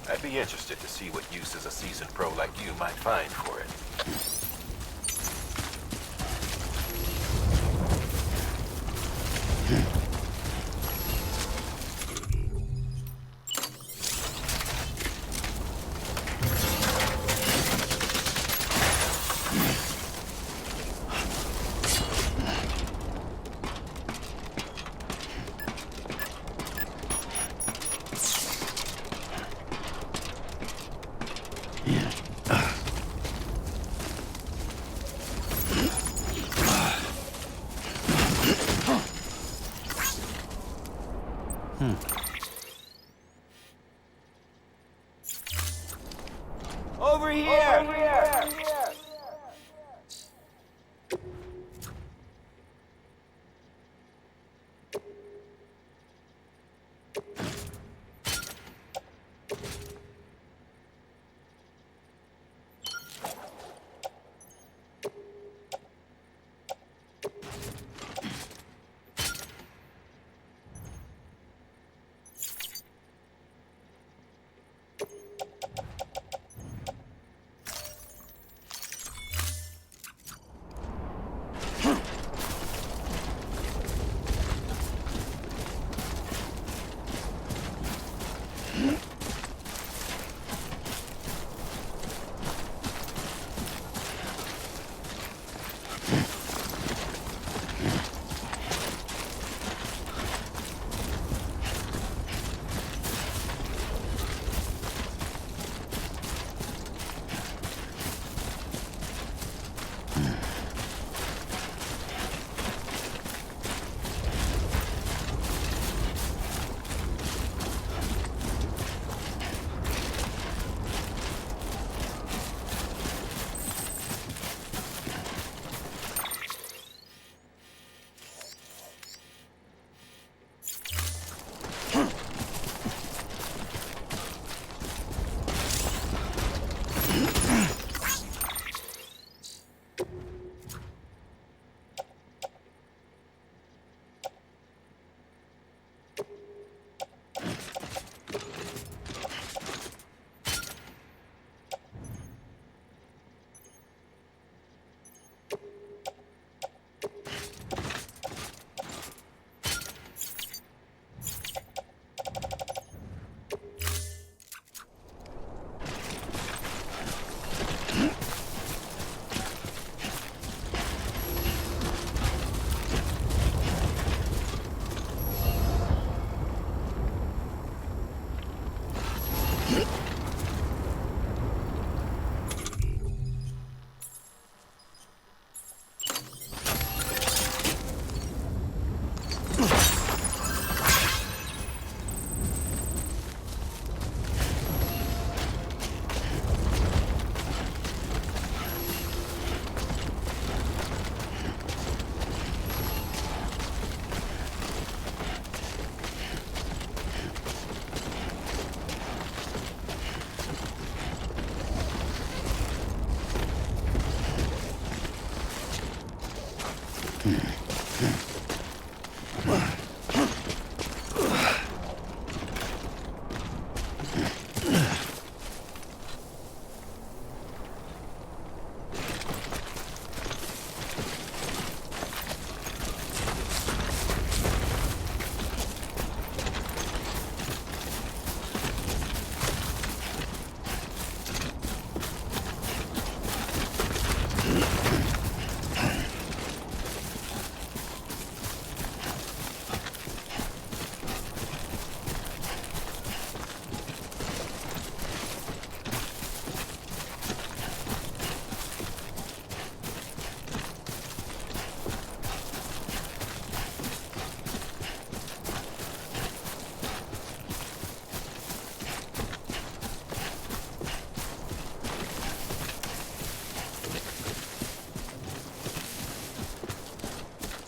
I'd be interested to see what uses a seasoned pro like you might find for it. Over here!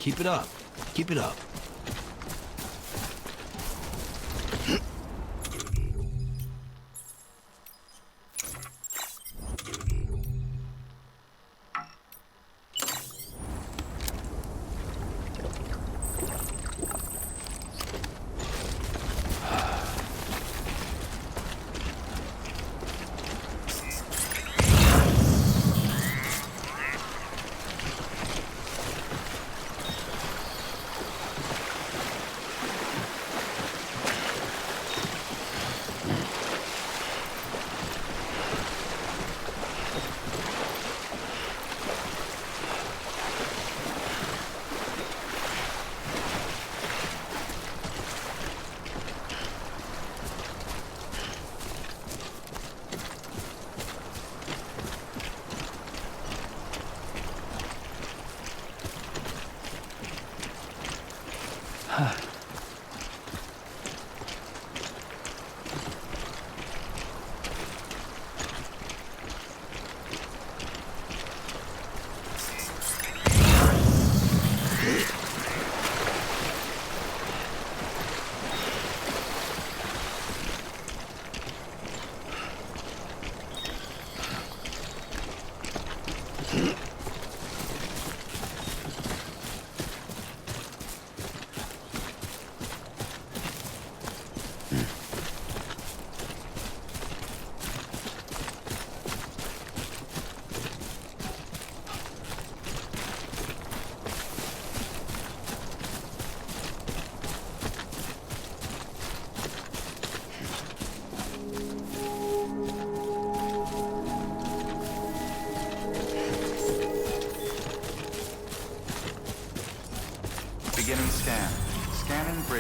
Keep it up. Keep it up.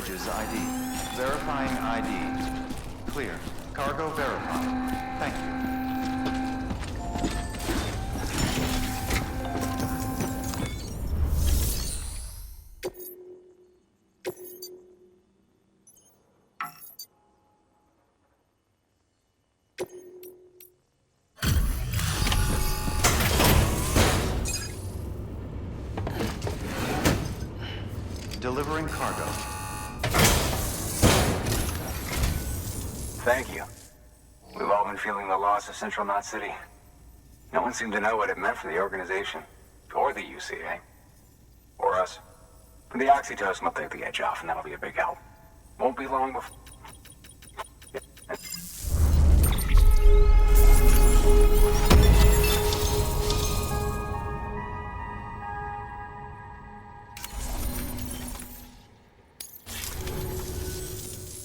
Bridges ID. Verifying ID. Clear. Cargo verified. Thank you. Delivering cargo. Thank you. We've all been feeling the loss of Central Knot City. No one seemed to know what it meant for the organization, or the UCA, or us. But the oxytocin will take the edge off, and that'll be a big help. Won't be long before...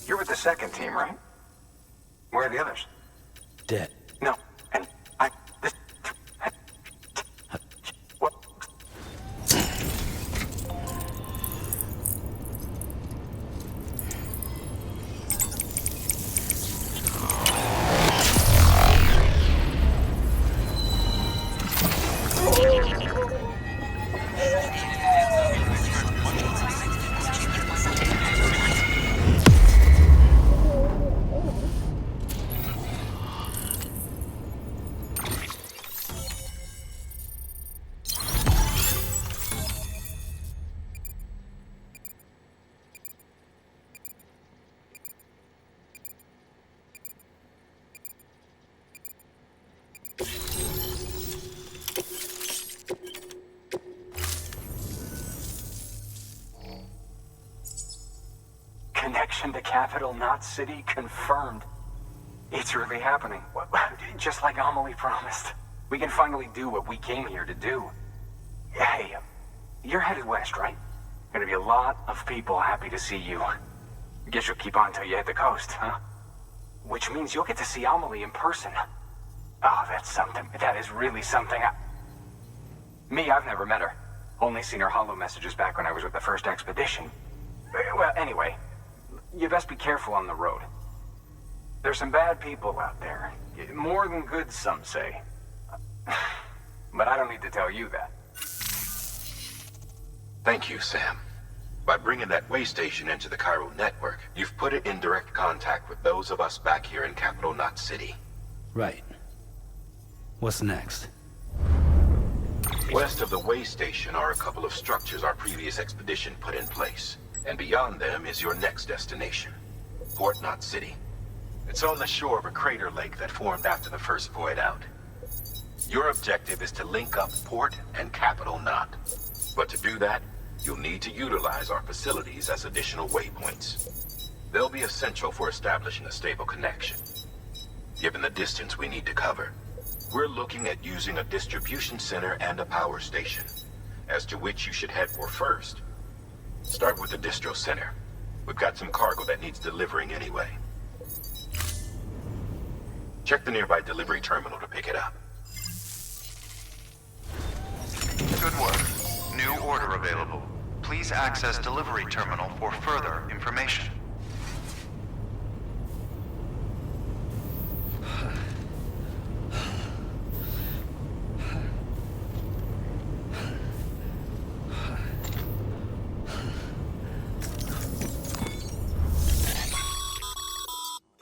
You're with the second team, right? Where are the others? Dead. No, and I... This... What? Connection to Capital Knot City confirmed. It's really happening. Just like Amelie promised. We can finally do what we came here to do. Hey, you're headed west, right? Gonna be a lot of people happy to see you. Guess you'll keep on till you hit the coast, huh? Which means you'll get to see Amelie in person. Oh, that's something. That is really something. Me, I've never met her. Only seen her holo messages back when I was with the first expedition. Well, anyway, you best be careful on the road. There's some bad people out there. More than good, some say. But I don't need to tell you that. Thank you, Sam. By bringing that way station into the Cairo network, you've put it in direct contact with those of us back here in Capital Knot City. Right. What's next? West of the way station are a couple of structures our previous expedition put in place. And beyond them is your next destination, Port Knot City. It's on the shore of a crater lake that formed after the first void out. Your objective is to link up Port and Capital Knot. But to do that, you'll need to utilize our facilities as additional waypoints. They'll be essential for establishing a stable connection. Given the distance we need to cover, we're looking at using a distribution center and a power station, as to which you should head for first. Start with the distro center. We've got some cargo that needs delivering anyway. Check the nearby delivery terminal to pick it up. Good work. New order available. Please access delivery terminal for further information.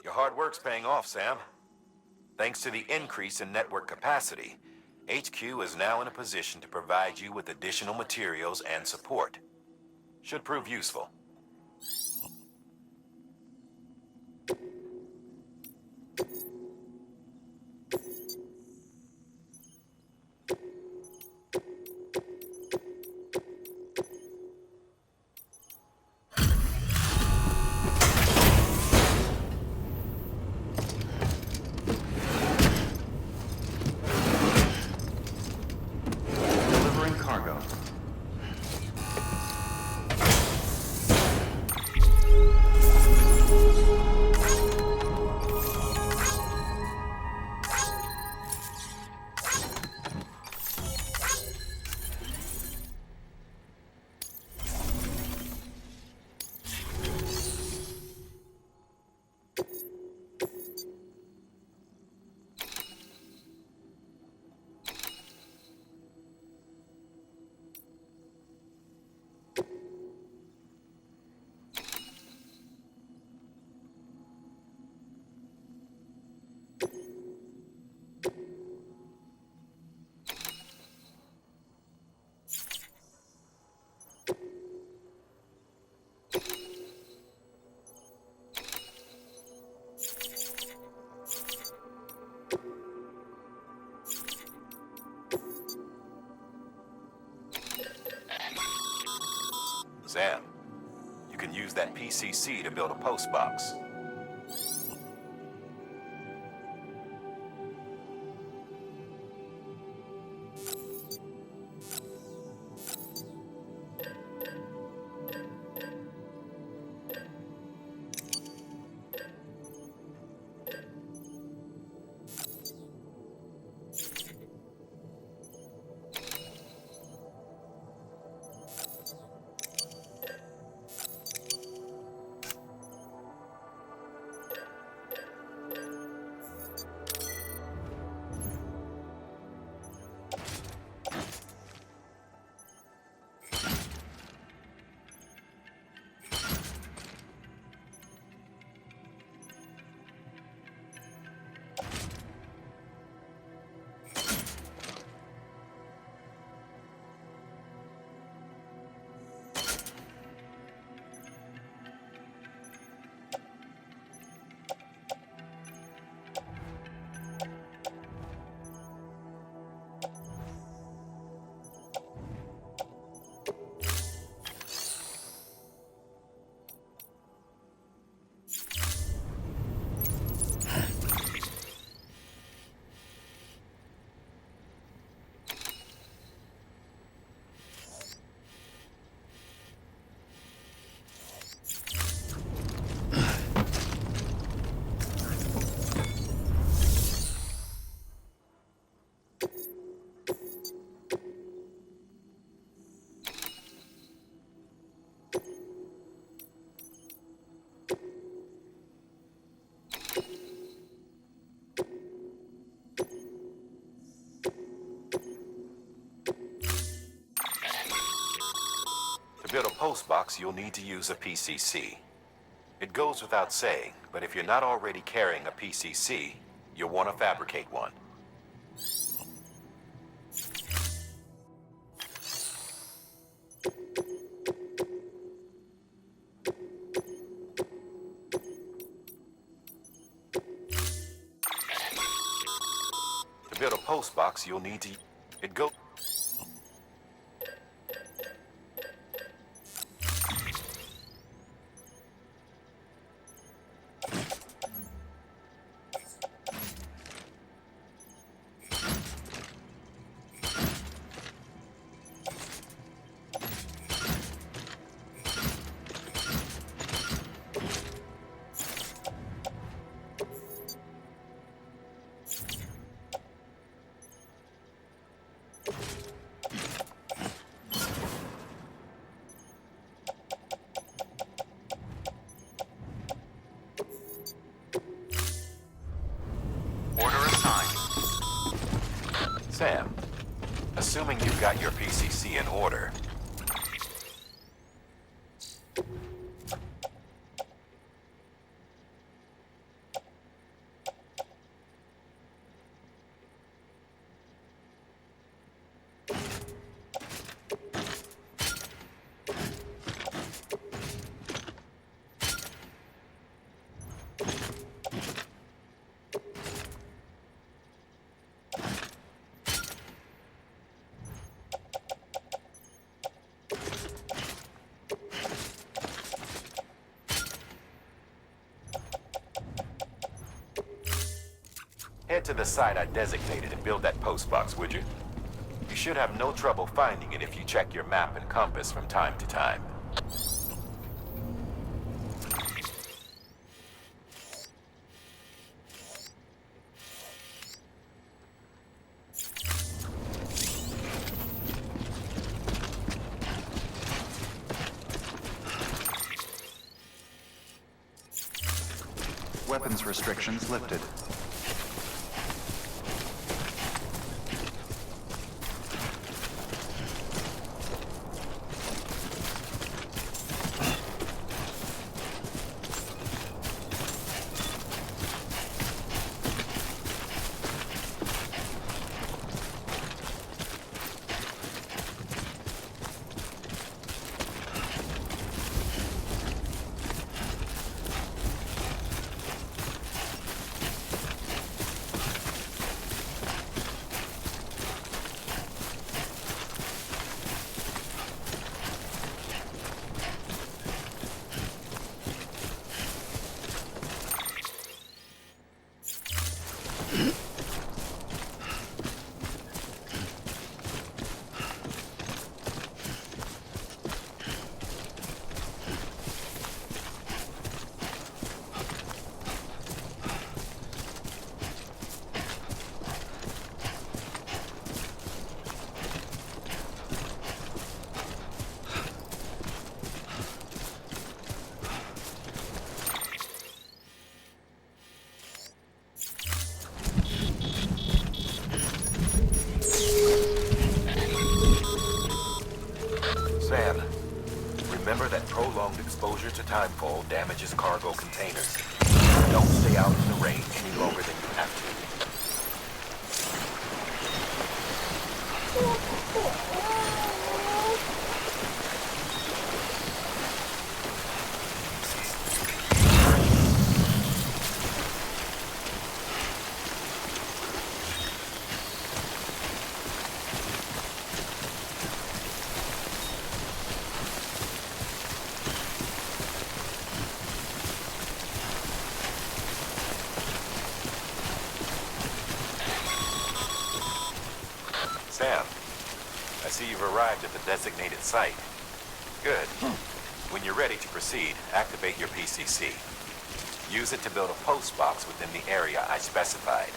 Your hard work's paying off, Sam. Thanks to the increase in network capacity, HQ is now in a position to provide you with additional materials and support. Should prove useful. PCC to build a post box. To build a post box, you'll need to use a PCC. It goes without saying, but if you're not already carrying a PCC, you'll want to fabricate one. To build a post box, you'll need to... It goes... Sam, assuming you've got your PCC in order, head to the site I designated and build that post box, would you? You should have no trouble finding it if you check your map and compass from time to time. Weapons restrictions lifted. hundreds of timefall damages cargo containers. Don't stay out in the rain any longer than you have to. Sam, I see you've arrived at the designated site. Good. When you're ready to proceed, activate your PCC. Use it to build a post box within the area I specified.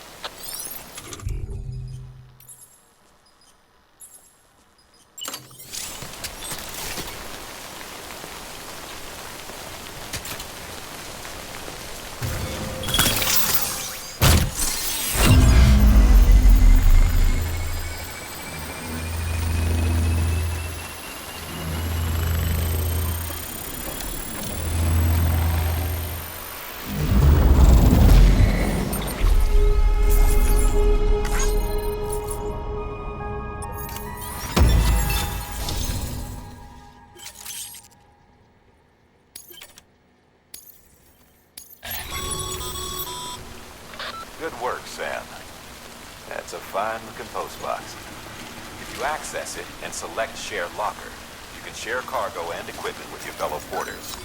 Good work, Sam. That's a fine-looking postbox. If you access it and select Share Locker, you can share cargo and equipment with your fellow porters.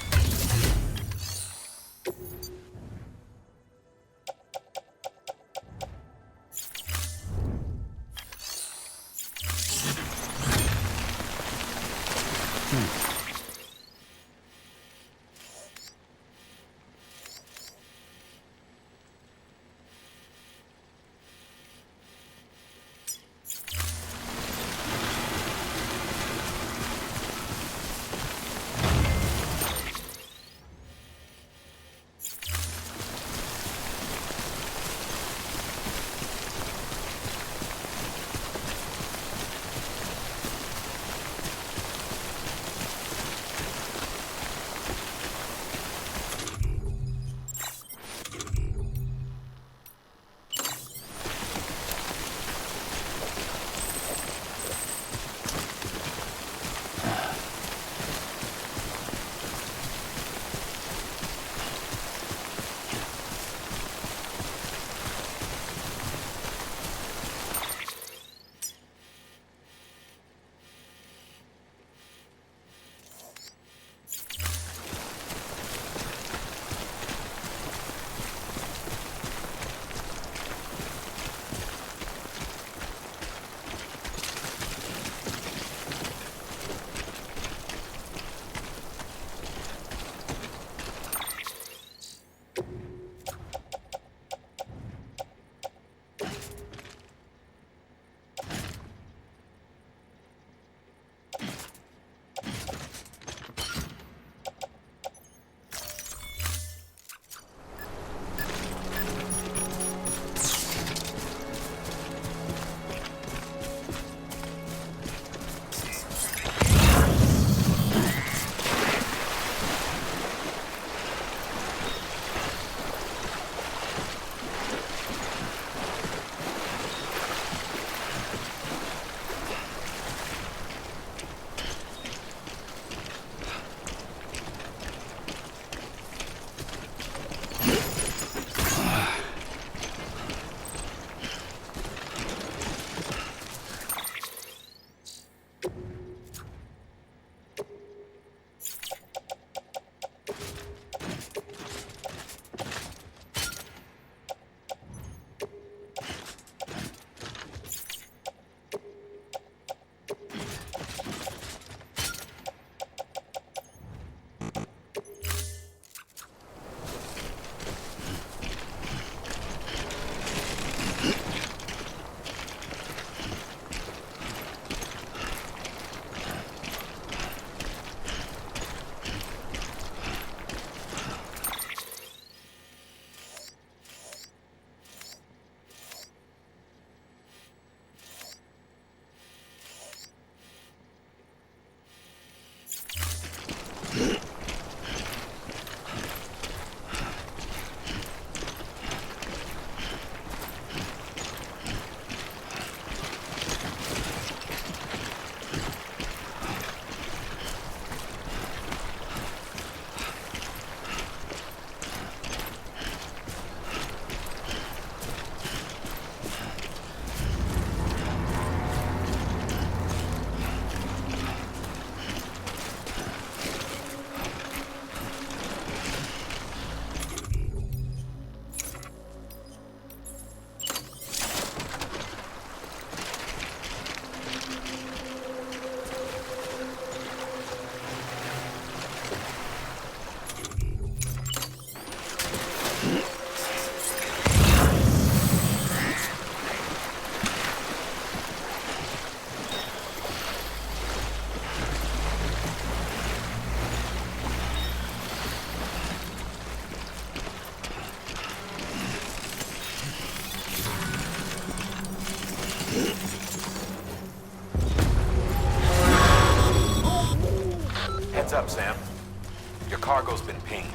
pinged.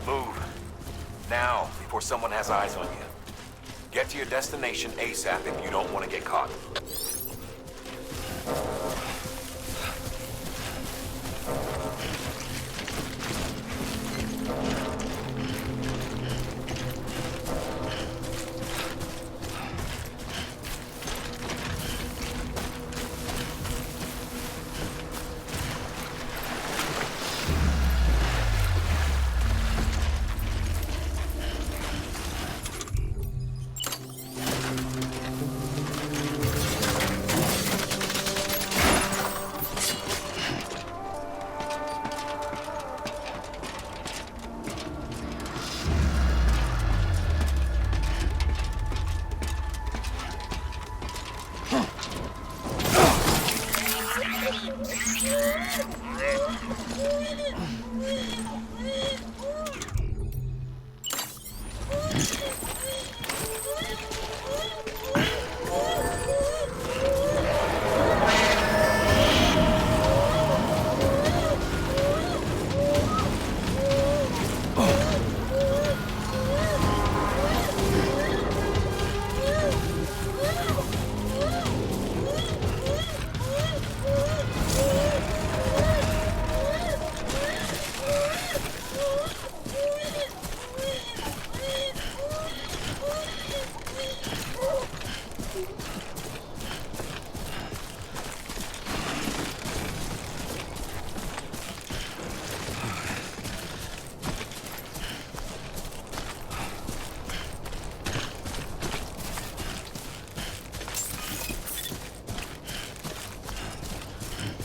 Move. Now, before someone has eyes on you. Get to your destination ASAP if you don't want to get caught.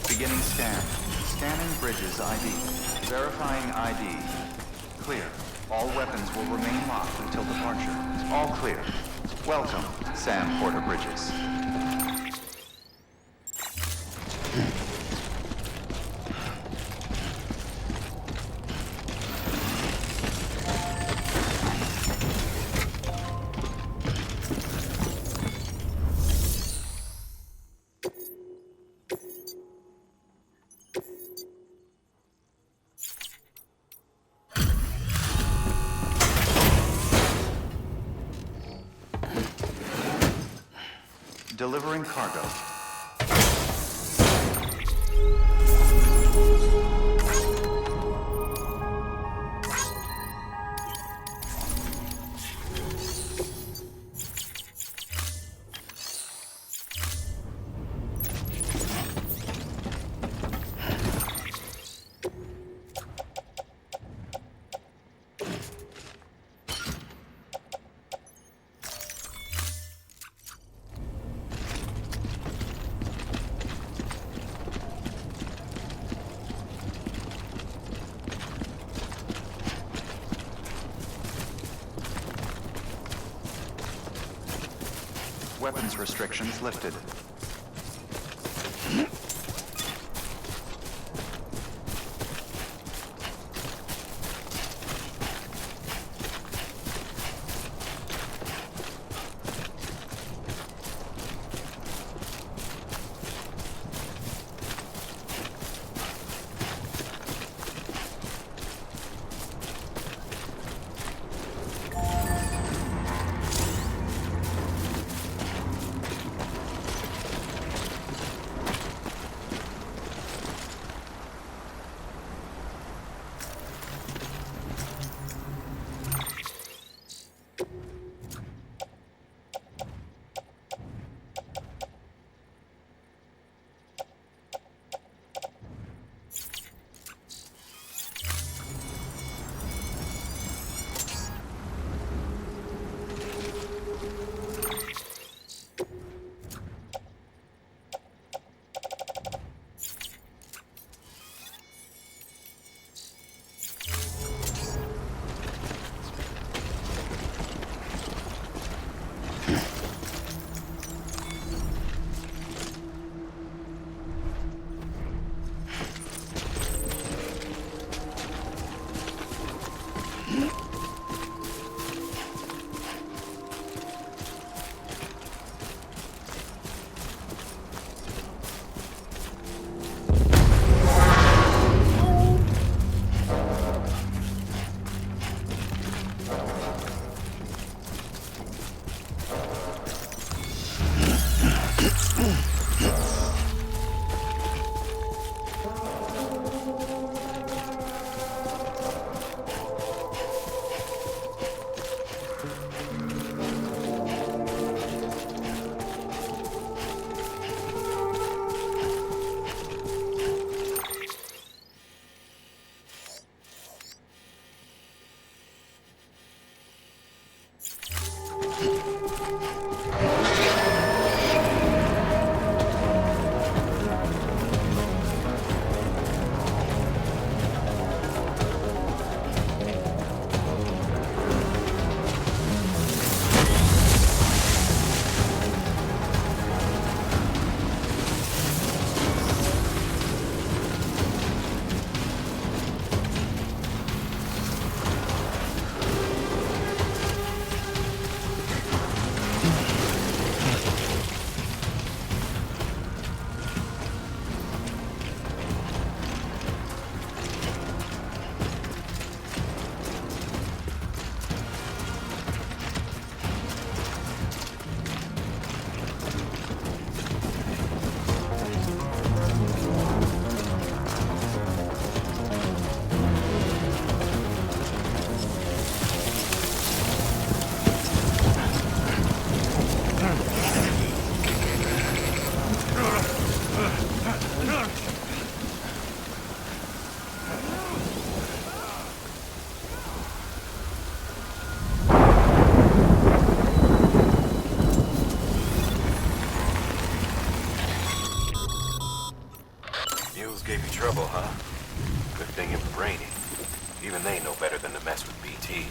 Beginning scan. Scanning bridges ID. Verifying ID. Clear. All weapons will remain locked until departure. All clear. Welcome, Sam Porter Bridges. Delivering cargo. Weapons restrictions lifted.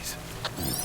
please.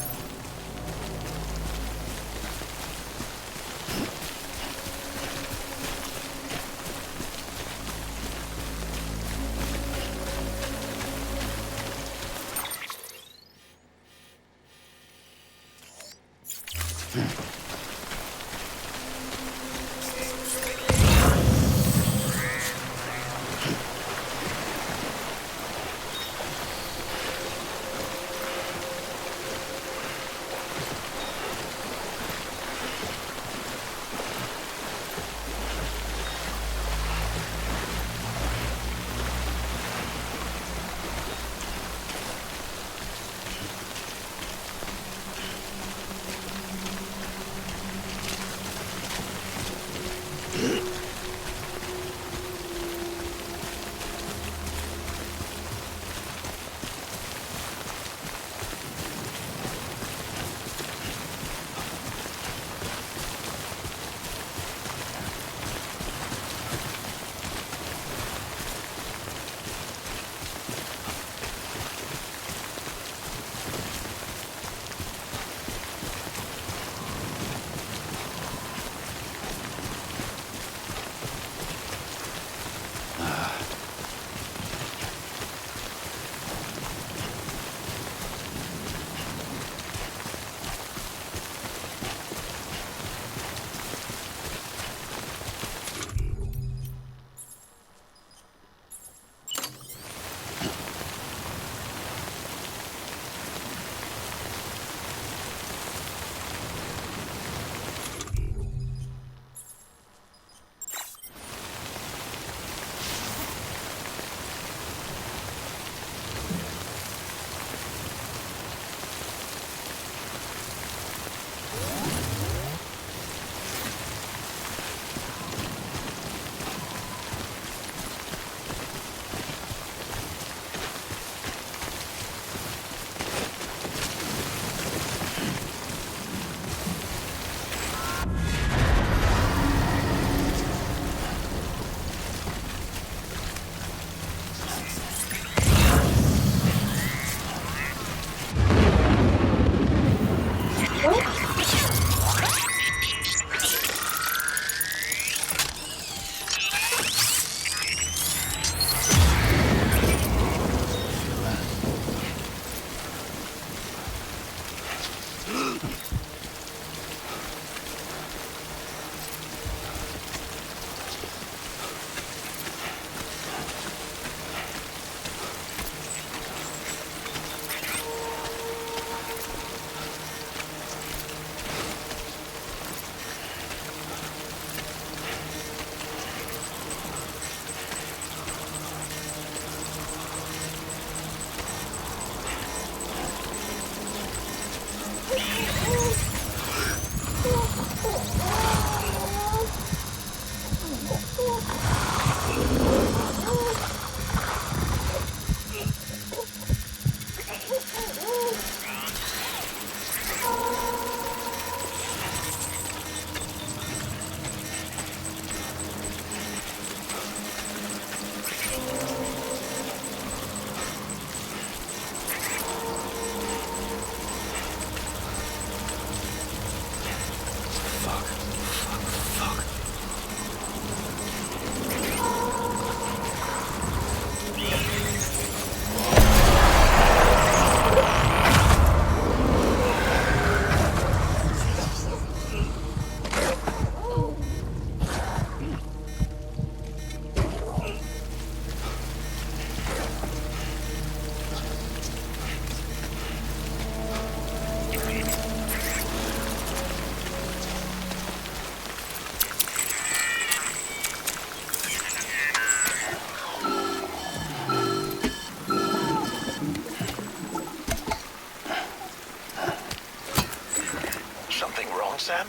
Sam?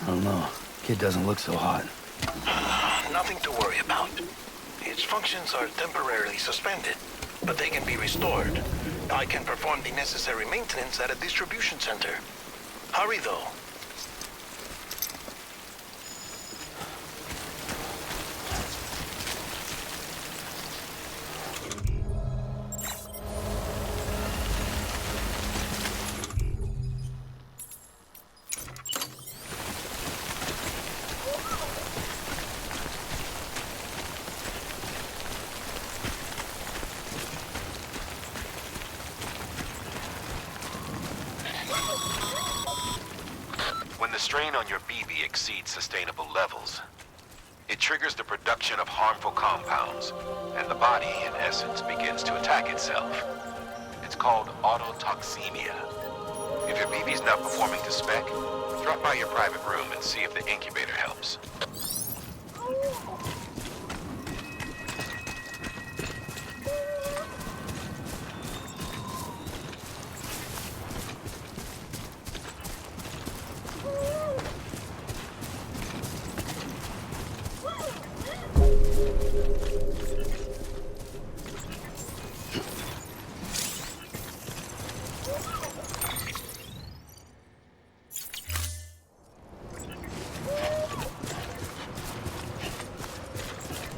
I don't know. Kid doesn't look so hot. Nothing to worry about. Its functions are temporarily suspended, but they can be restored. I can perform the necessary maintenance at a distribution center. Hurry, though. When the strain on your BB exceeds sustainable levels, it triggers the production of harmful compounds, and the body, in essence, begins to attack itself. It's called autotoxemia. If your BB's not performing to spec, drop by your private room and see if the incubator helps.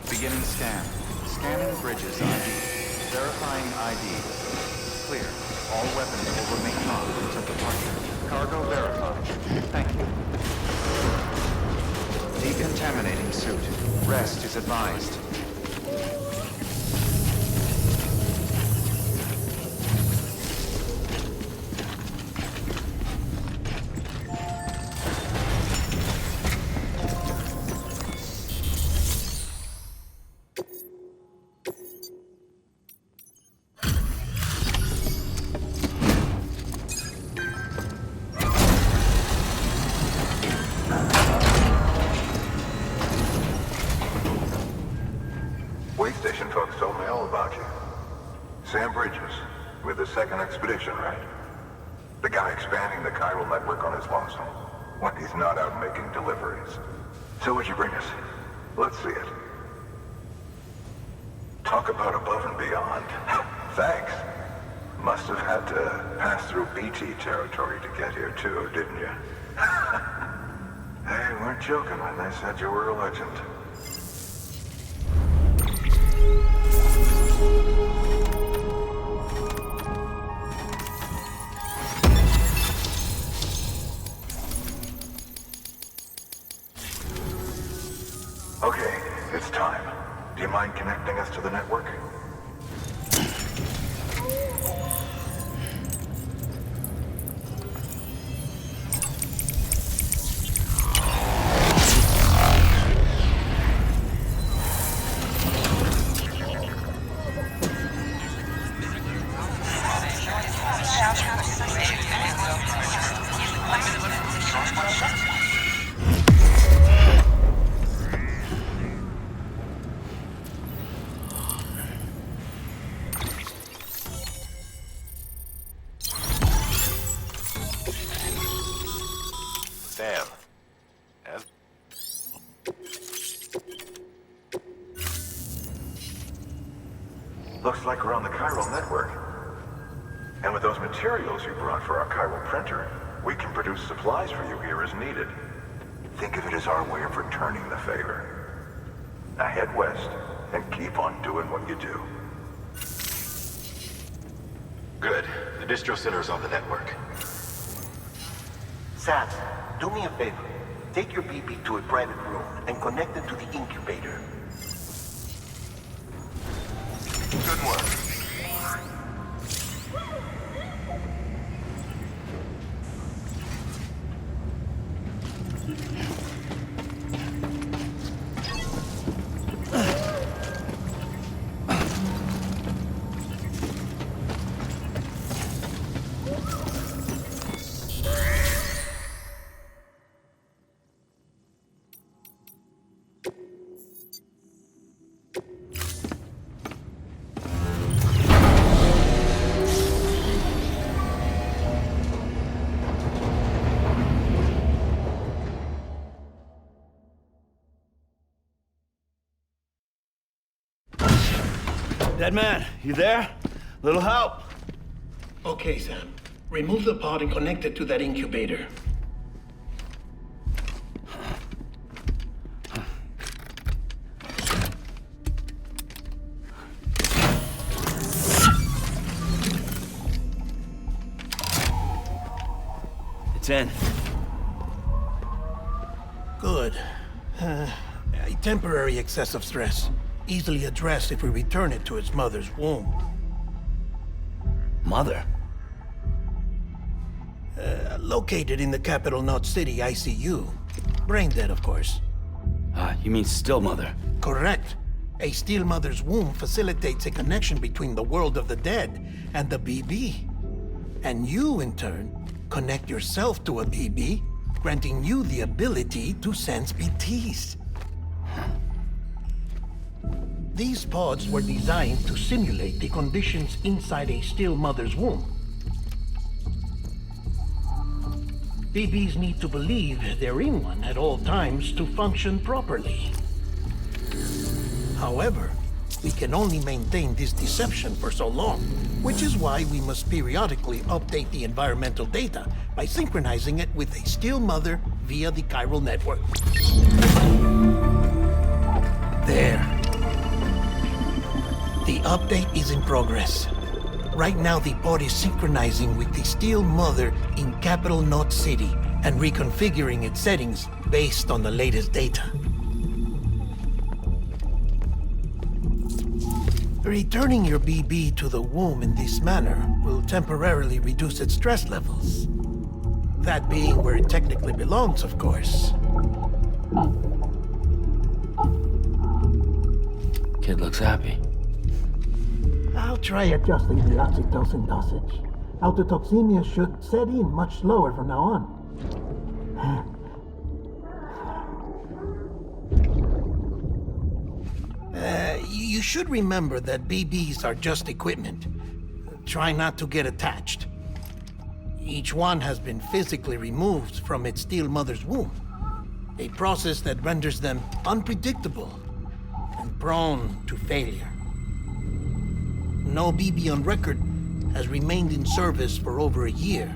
Beginning scan. Scanning bridges ID. Verifying ID. Clear. All weapons will remain on until departure. Cargo verified. Thank you. Decontaminating suit. Rest is advised. Wait station folks told me all about you. Sam Bridges, with the second expedition, right? The guy expanding the chiral network on his lonesome, when he's not out making deliveries. So what'd you bring us? Let's see it. Talk about above and beyond. Thanks. Must have had to pass through BT territory to get here too, didn't you? They weren't joking when they said you were a legend. Okay, it's time. Do you mind connecting us to the network? Sam. As Looks like we're on the chiral network. And with those materials you brought for our chiral printer, we can produce supplies for you here as needed. Think of it as our way of returning the favor. Now head west and keep on doing what you do. good. The distro center is on the network. Sam, do me a favor. Take your BB to a private room and connect it to the incubator. Good work. Dead man, you there? Little help? Okay, Sam. Remove the pod and connect it to that incubator. It's in. Good. A temporary excessive stress. Easily addressed if we return it to its mother's womb. Mother? Located in the capital Knot City ICU. Brain dead, of course. You mean Still Mother? Correct. A Steel Mother's womb facilitates a connection between the world of the dead and the BB. And you, in turn, connect yourself to a BB, granting you the ability to sense BTs. These pods were designed to simulate the conditions inside a Steel Mother's womb. BBs need to believe they're in one at all times to function properly. However, we can only maintain this deception for so long, which is why we must periodically update the environmental data by synchronizing it with a Steel Mother via the chiral network. There. The update is in progress. Right now, the pod is synchronizing with the Steel Mother in capital Knot City and reconfiguring its settings based on the latest data. Returning your BB to the womb in this manner will temporarily reduce its stress levels. That being where it technically belongs, of course. Kid looks happy. I'll try adjusting the oxytocin dosage. Autotoxemia should set in much slower from now on. You should remember that BBs are just equipment. Try not to get attached. Each one has been physically removed from its Steel Mother's womb. A process that renders them unpredictable and prone to failure. No BB on record has remained in service for over a year.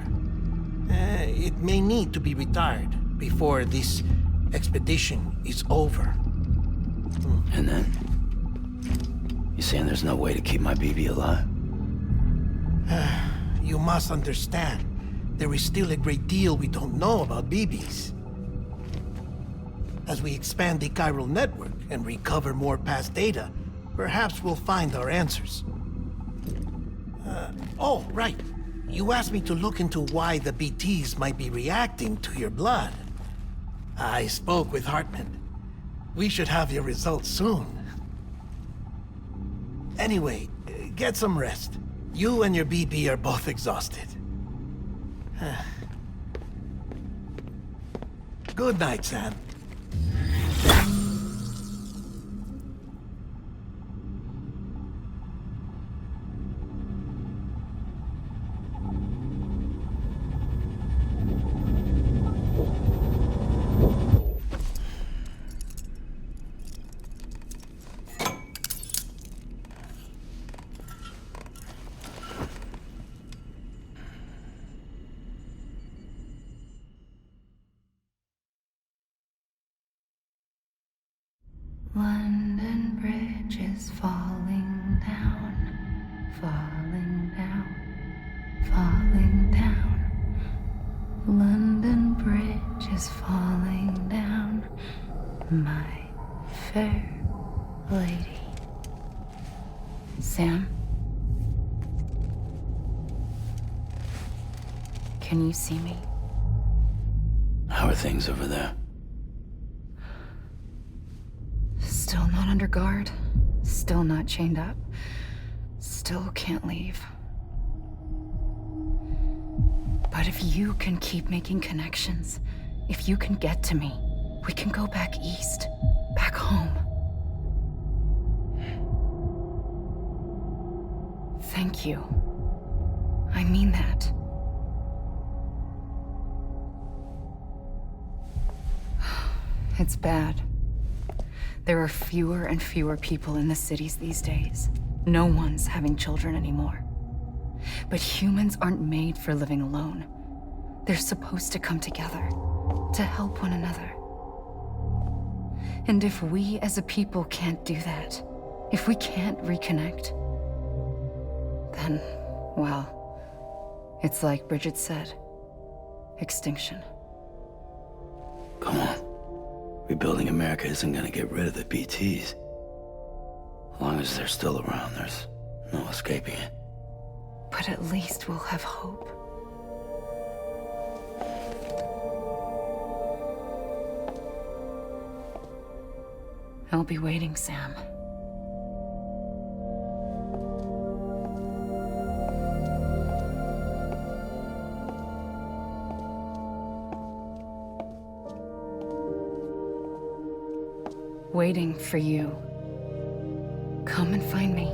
It may need to be retired before this expedition is over. And then? You saying there's no way to keep my BB alive? You must understand, there is still a great deal we don't know about BBs. As we expand the chiral network and recover more past data, perhaps we'll find our answers. Oh, right. You asked me to look into why the BTs might be reacting to your blood. I spoke with Hartman. We should have your results soon. Anyway, get some rest. You and your BB are both exhausted. Good night, Sam. London Bridge is falling down, falling down, falling down. London Bridge is falling down, my fair lady. Sam? Can you see me? How are things over there? Still not under guard, still not chained up, still can't leave. But if you can keep making connections, if you can get to me, we can go back east, back home. Thank you. I mean that. It's bad. There are fewer and fewer people in the cities these days. No one's having children anymore. But humans aren't made for living alone. They're supposed to come together, to help one another. And if we as a people can't do that, if we can't reconnect, then, well, it's like Bridget said, extinction. Come on. Rebuilding America isn't gonna get rid of the BTs. As long as they're still around, there's no escaping it. But at least we'll have hope. I'll be waiting, Sam. Waiting for you. Come and find me.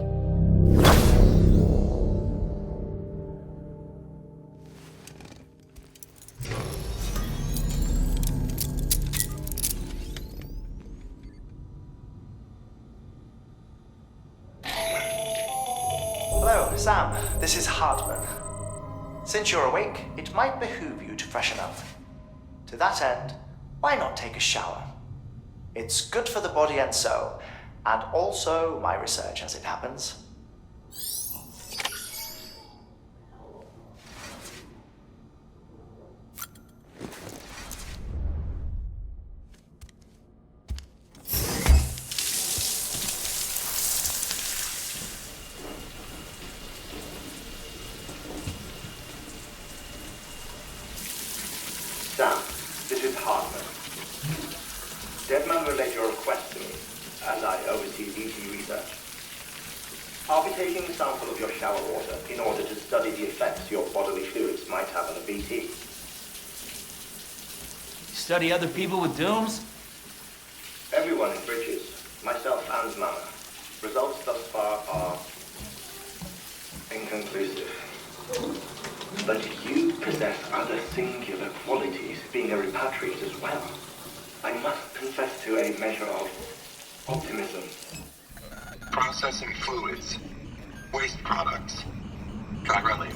Hello, Sam. This is Hartman. Since you're awake, it might behoove you to freshen up. To that end, why not take a shower? It's good for the body and soul, and also my research as it happens. Sam, this is Hartman. Deadman relayed your request to me, as I oversee BT research. I'll be taking a sample of your shower water in order to study the effects your bodily fluids might have on a BT. Study other people with dooms? Everyone in Bridges, myself and Mama. Results thus far are inconclusive. But you possess other singular qualities, being a repatriate as well. I must confess to a measure of optimism. Processing fluids. Waste products. Drilling.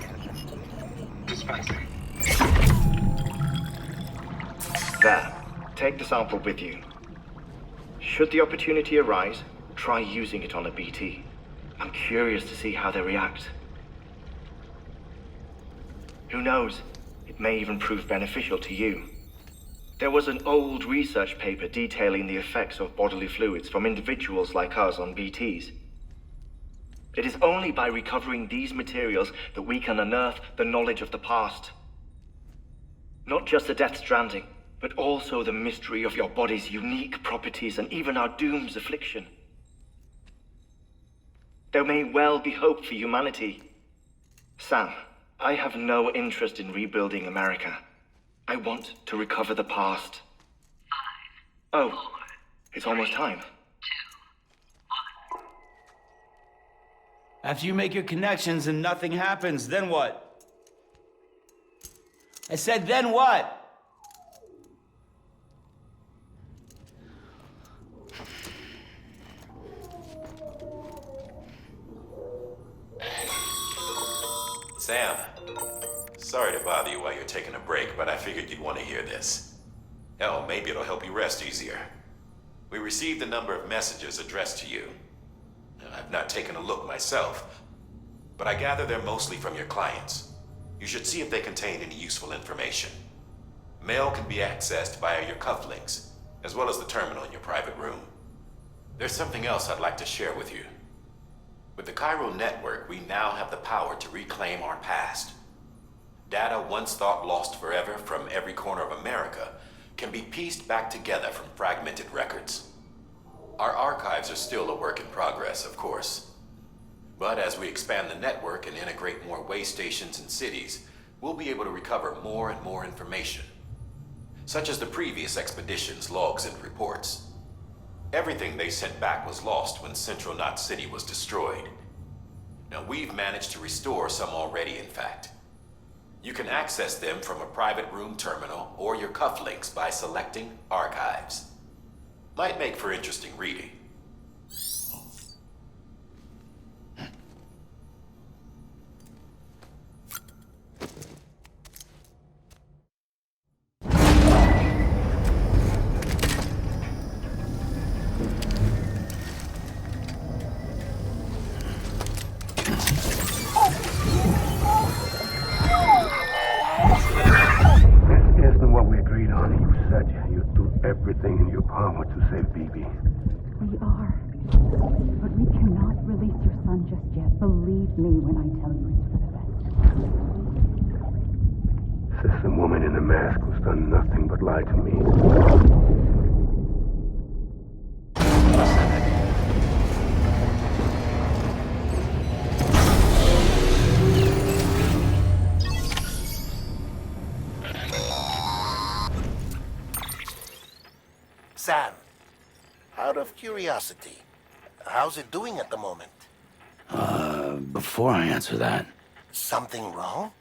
Dispensing. There. Take the sample with you. Should the opportunity arise, try using it on a BT. I'm curious to see how they react. Who knows? It may even prove beneficial to you. There was an old research paper detailing the effects of bodily fluids from individuals like us on BTs. It is only by recovering these materials that we can unearth the knowledge of the past. Not just the Death Stranding, but also the mystery of your body's unique properties and even our doom's affliction. There may well be hope for humanity. Sam, I have no interest in rebuilding America. I want to recover the past. 5, 4, it's almost time. 2, 1. After you make your connections and nothing happens, then what? I said, then what? Sam, sorry to bother you while you're taking a break, but I figured you'd want to hear this. Hell, maybe it'll help you rest easier. We received a number of messages addressed to you. I've not taken a look myself, but I gather they're mostly from your clients. You should see if they contain any useful information. Mail can be accessed via your cufflinks, as well as the terminal in your private room. There's something else I'd like to share with you. With the Chiral Network, we now have the power to reclaim our past. Data once thought lost forever from every corner of America can be pieced back together from fragmented records. Our archives are still a work in progress, of course. But as we expand the network and integrate more way stations and cities, we'll be able to recover more and more information, such as the previous expedition's logs and reports. Everything they sent back was lost when Central Knot City was destroyed. Now we've managed to restore some already, in fact. You can access them from a private room terminal or your cufflinks by selecting Archives. Might make for interesting reading. Everything in your power to save BB. We are. But we cannot release your son just yet. Believe me when I tell you it's for the best. Says some woman in a mask who's done nothing but lie to me. Sam, out of curiosity, how's it doing at the moment? Before I answer that, Something wrong?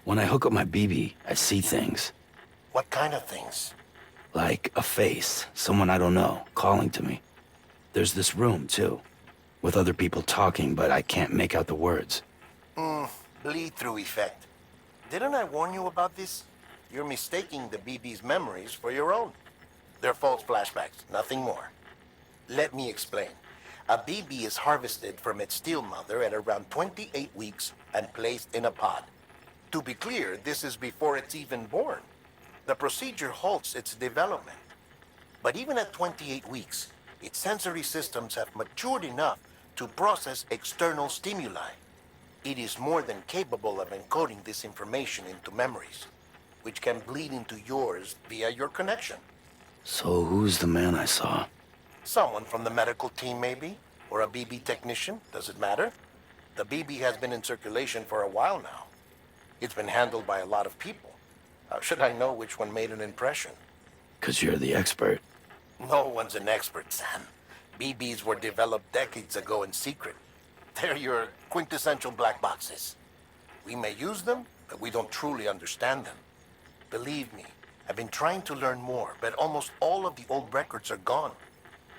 when I hook up my BB, I see things. What kind of things? Like a face, someone I don't know, calling to me. There's this room, too, with other people talking, but I can't make out the words. Bleed-through effect. Didn't I warn you about this? You're mistaking the BB's memories for your own. They're false flashbacks, nothing more. Let me explain. A BB is harvested from its steel mother at around 28 weeks and placed in a pod. To be clear, this is before it's even born. The procedure halts its development. But even at 28 weeks, its sensory systems have matured enough to process external stimuli. It is more than capable of encoding this information into memories, which can bleed into yours via your connection. So who's the man I saw? Someone from the medical team, maybe? Or a BB technician? Does it matter? The BB has been in circulation for a while now. It's been handled by a lot of people. How should I know which one made an impression? 'Cause you're the expert. No one's an expert, Sam. BBs were developed decades ago in secret. They're your quintessential black boxes. We may use them, but we don't truly understand them. Believe me, I've been trying to learn more, but almost all of the old records are gone.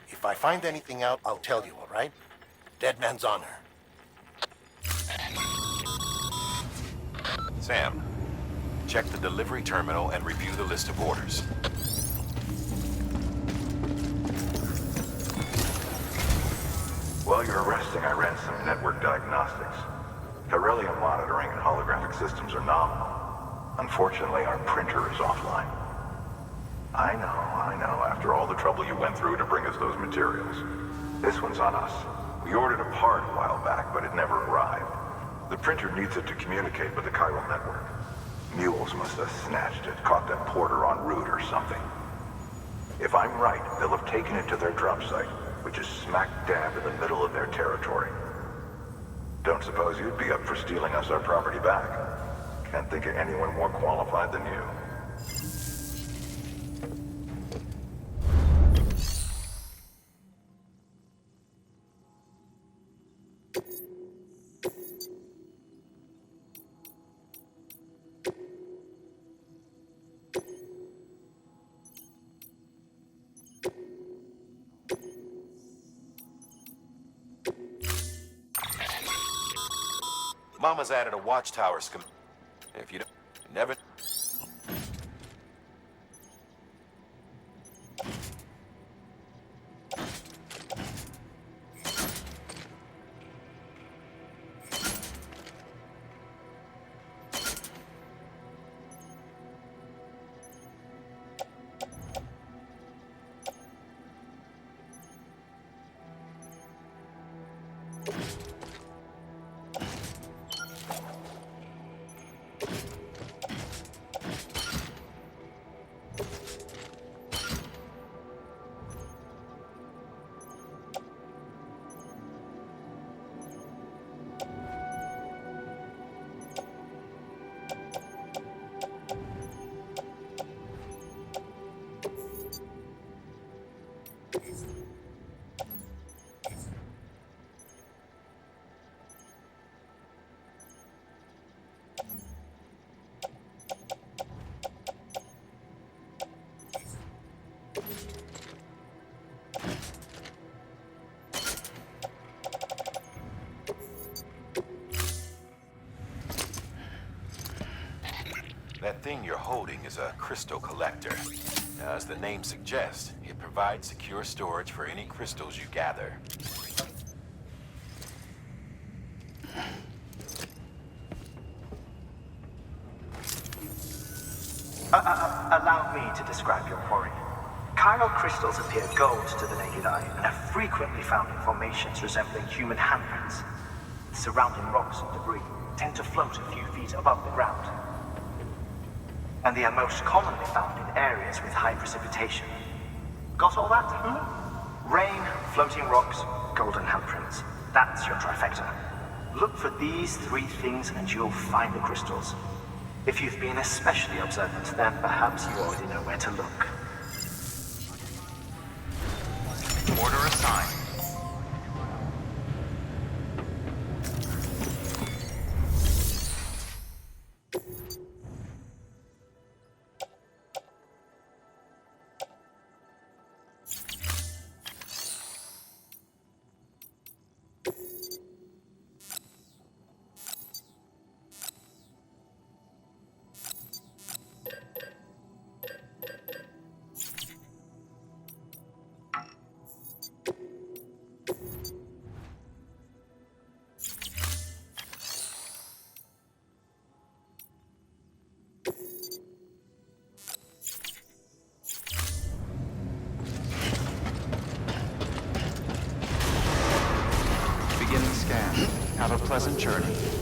If I find anything out, I'll tell you, all right? Dead man's honor. Sam, check the delivery terminal and review the list of orders. While you're resting, I ran some network diagnostics. Beryllium monitoring and holographic systems are nominal. Unfortunately, our printer is offline. I know, after all the trouble you went through to bring us those materials. This one's on us. We ordered a part a while back, but it never arrived. The printer needs it to communicate with the chiral network. Mules must have snatched it, caught that porter en route or something. If I'm right, they'll have taken it to their drop site, which is smack dab in the middle of their territory. Don't suppose you'd be up for stealing us our property back? Can't think of anyone more qualified than you. Mama's added a watchtower scheme. If you don't, never... That thing you're holding is a crystal collector. Now, as the name suggests, it provides secure storage for any crystals you gather. Allow me to describe your quarry. Chiral crystals appear gold to the naked eye and are frequently found in formations resembling human handprints. Surrounding rocks and debris tend to float a few feet above the ground. And they are most commonly found in areas with high precipitation. Got all that? Rain, floating rocks, golden handprints. That's your trifecta. Look for these three things and you'll find the crystals. If you've been especially observant, then perhaps you already know where to look. Order assigned. Beginning scan. Have a pleasant journey.